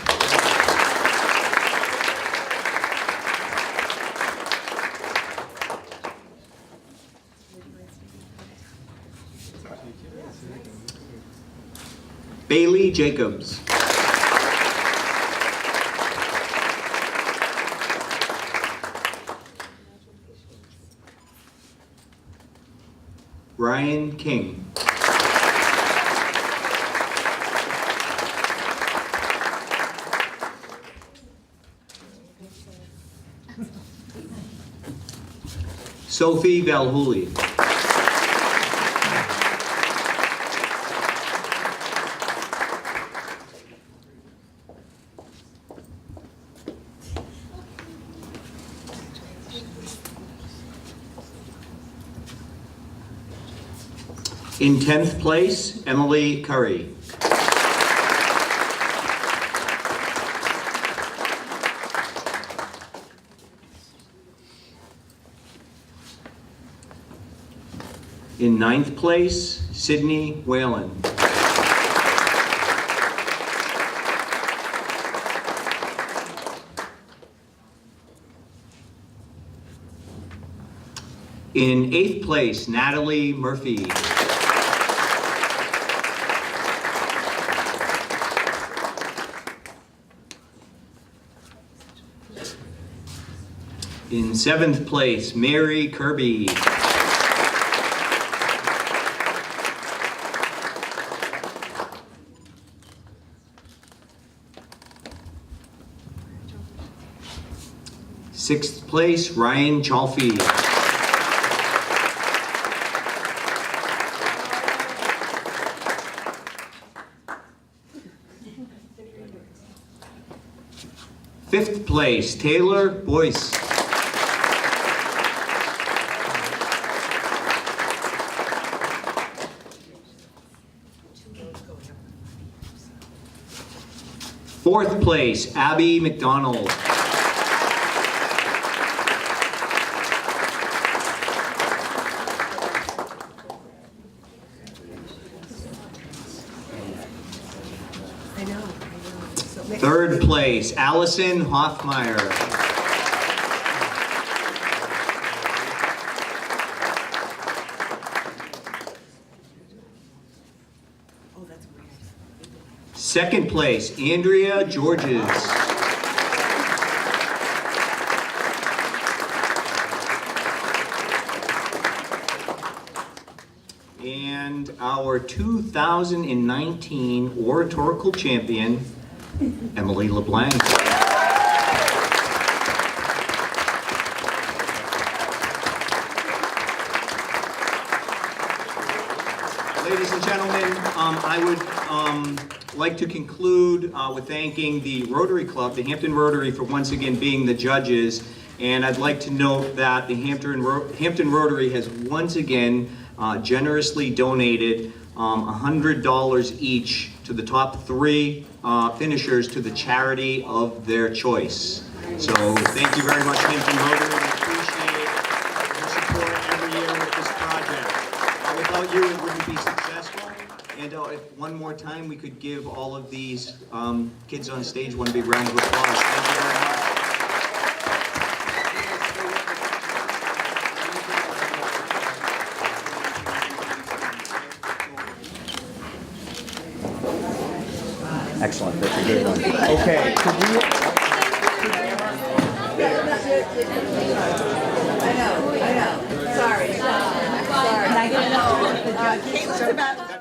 Bailey Jacobs. Ryan King. Sophie Valhouli. In 10th place, Emily Curry. In 9th place, Sidney Whelan. In 8th place, Natalie Murphy. In 7th place, Mary Kirby. Sixth place, Ryan Chafee. Fifth place, Taylor Boyce. Fourth place, Abby McDonald. Third place, Alison Hoffmeyer. Second place, Andrea Georges. And our 2019 Oratorical Champion, Emily LeBlanc. Ladies and gentlemen, I would like to conclude with thanking the Rotary Club, the Hampton Rotary, for once again being the judges. And I'd like to note that the Hampton Rotary has once again generously donated $100 each to the top 3 finishers to the charity of their choice. So thank you very much, Hampton Rotary. We appreciate your support every year with this project. Without you, it wouldn't be successful. And if one more time we could give all of these kids on stage one big round of applause. Thank you very much. Excellent, that's a good one. Okay, could we... I know. Sorry. Caitlin's about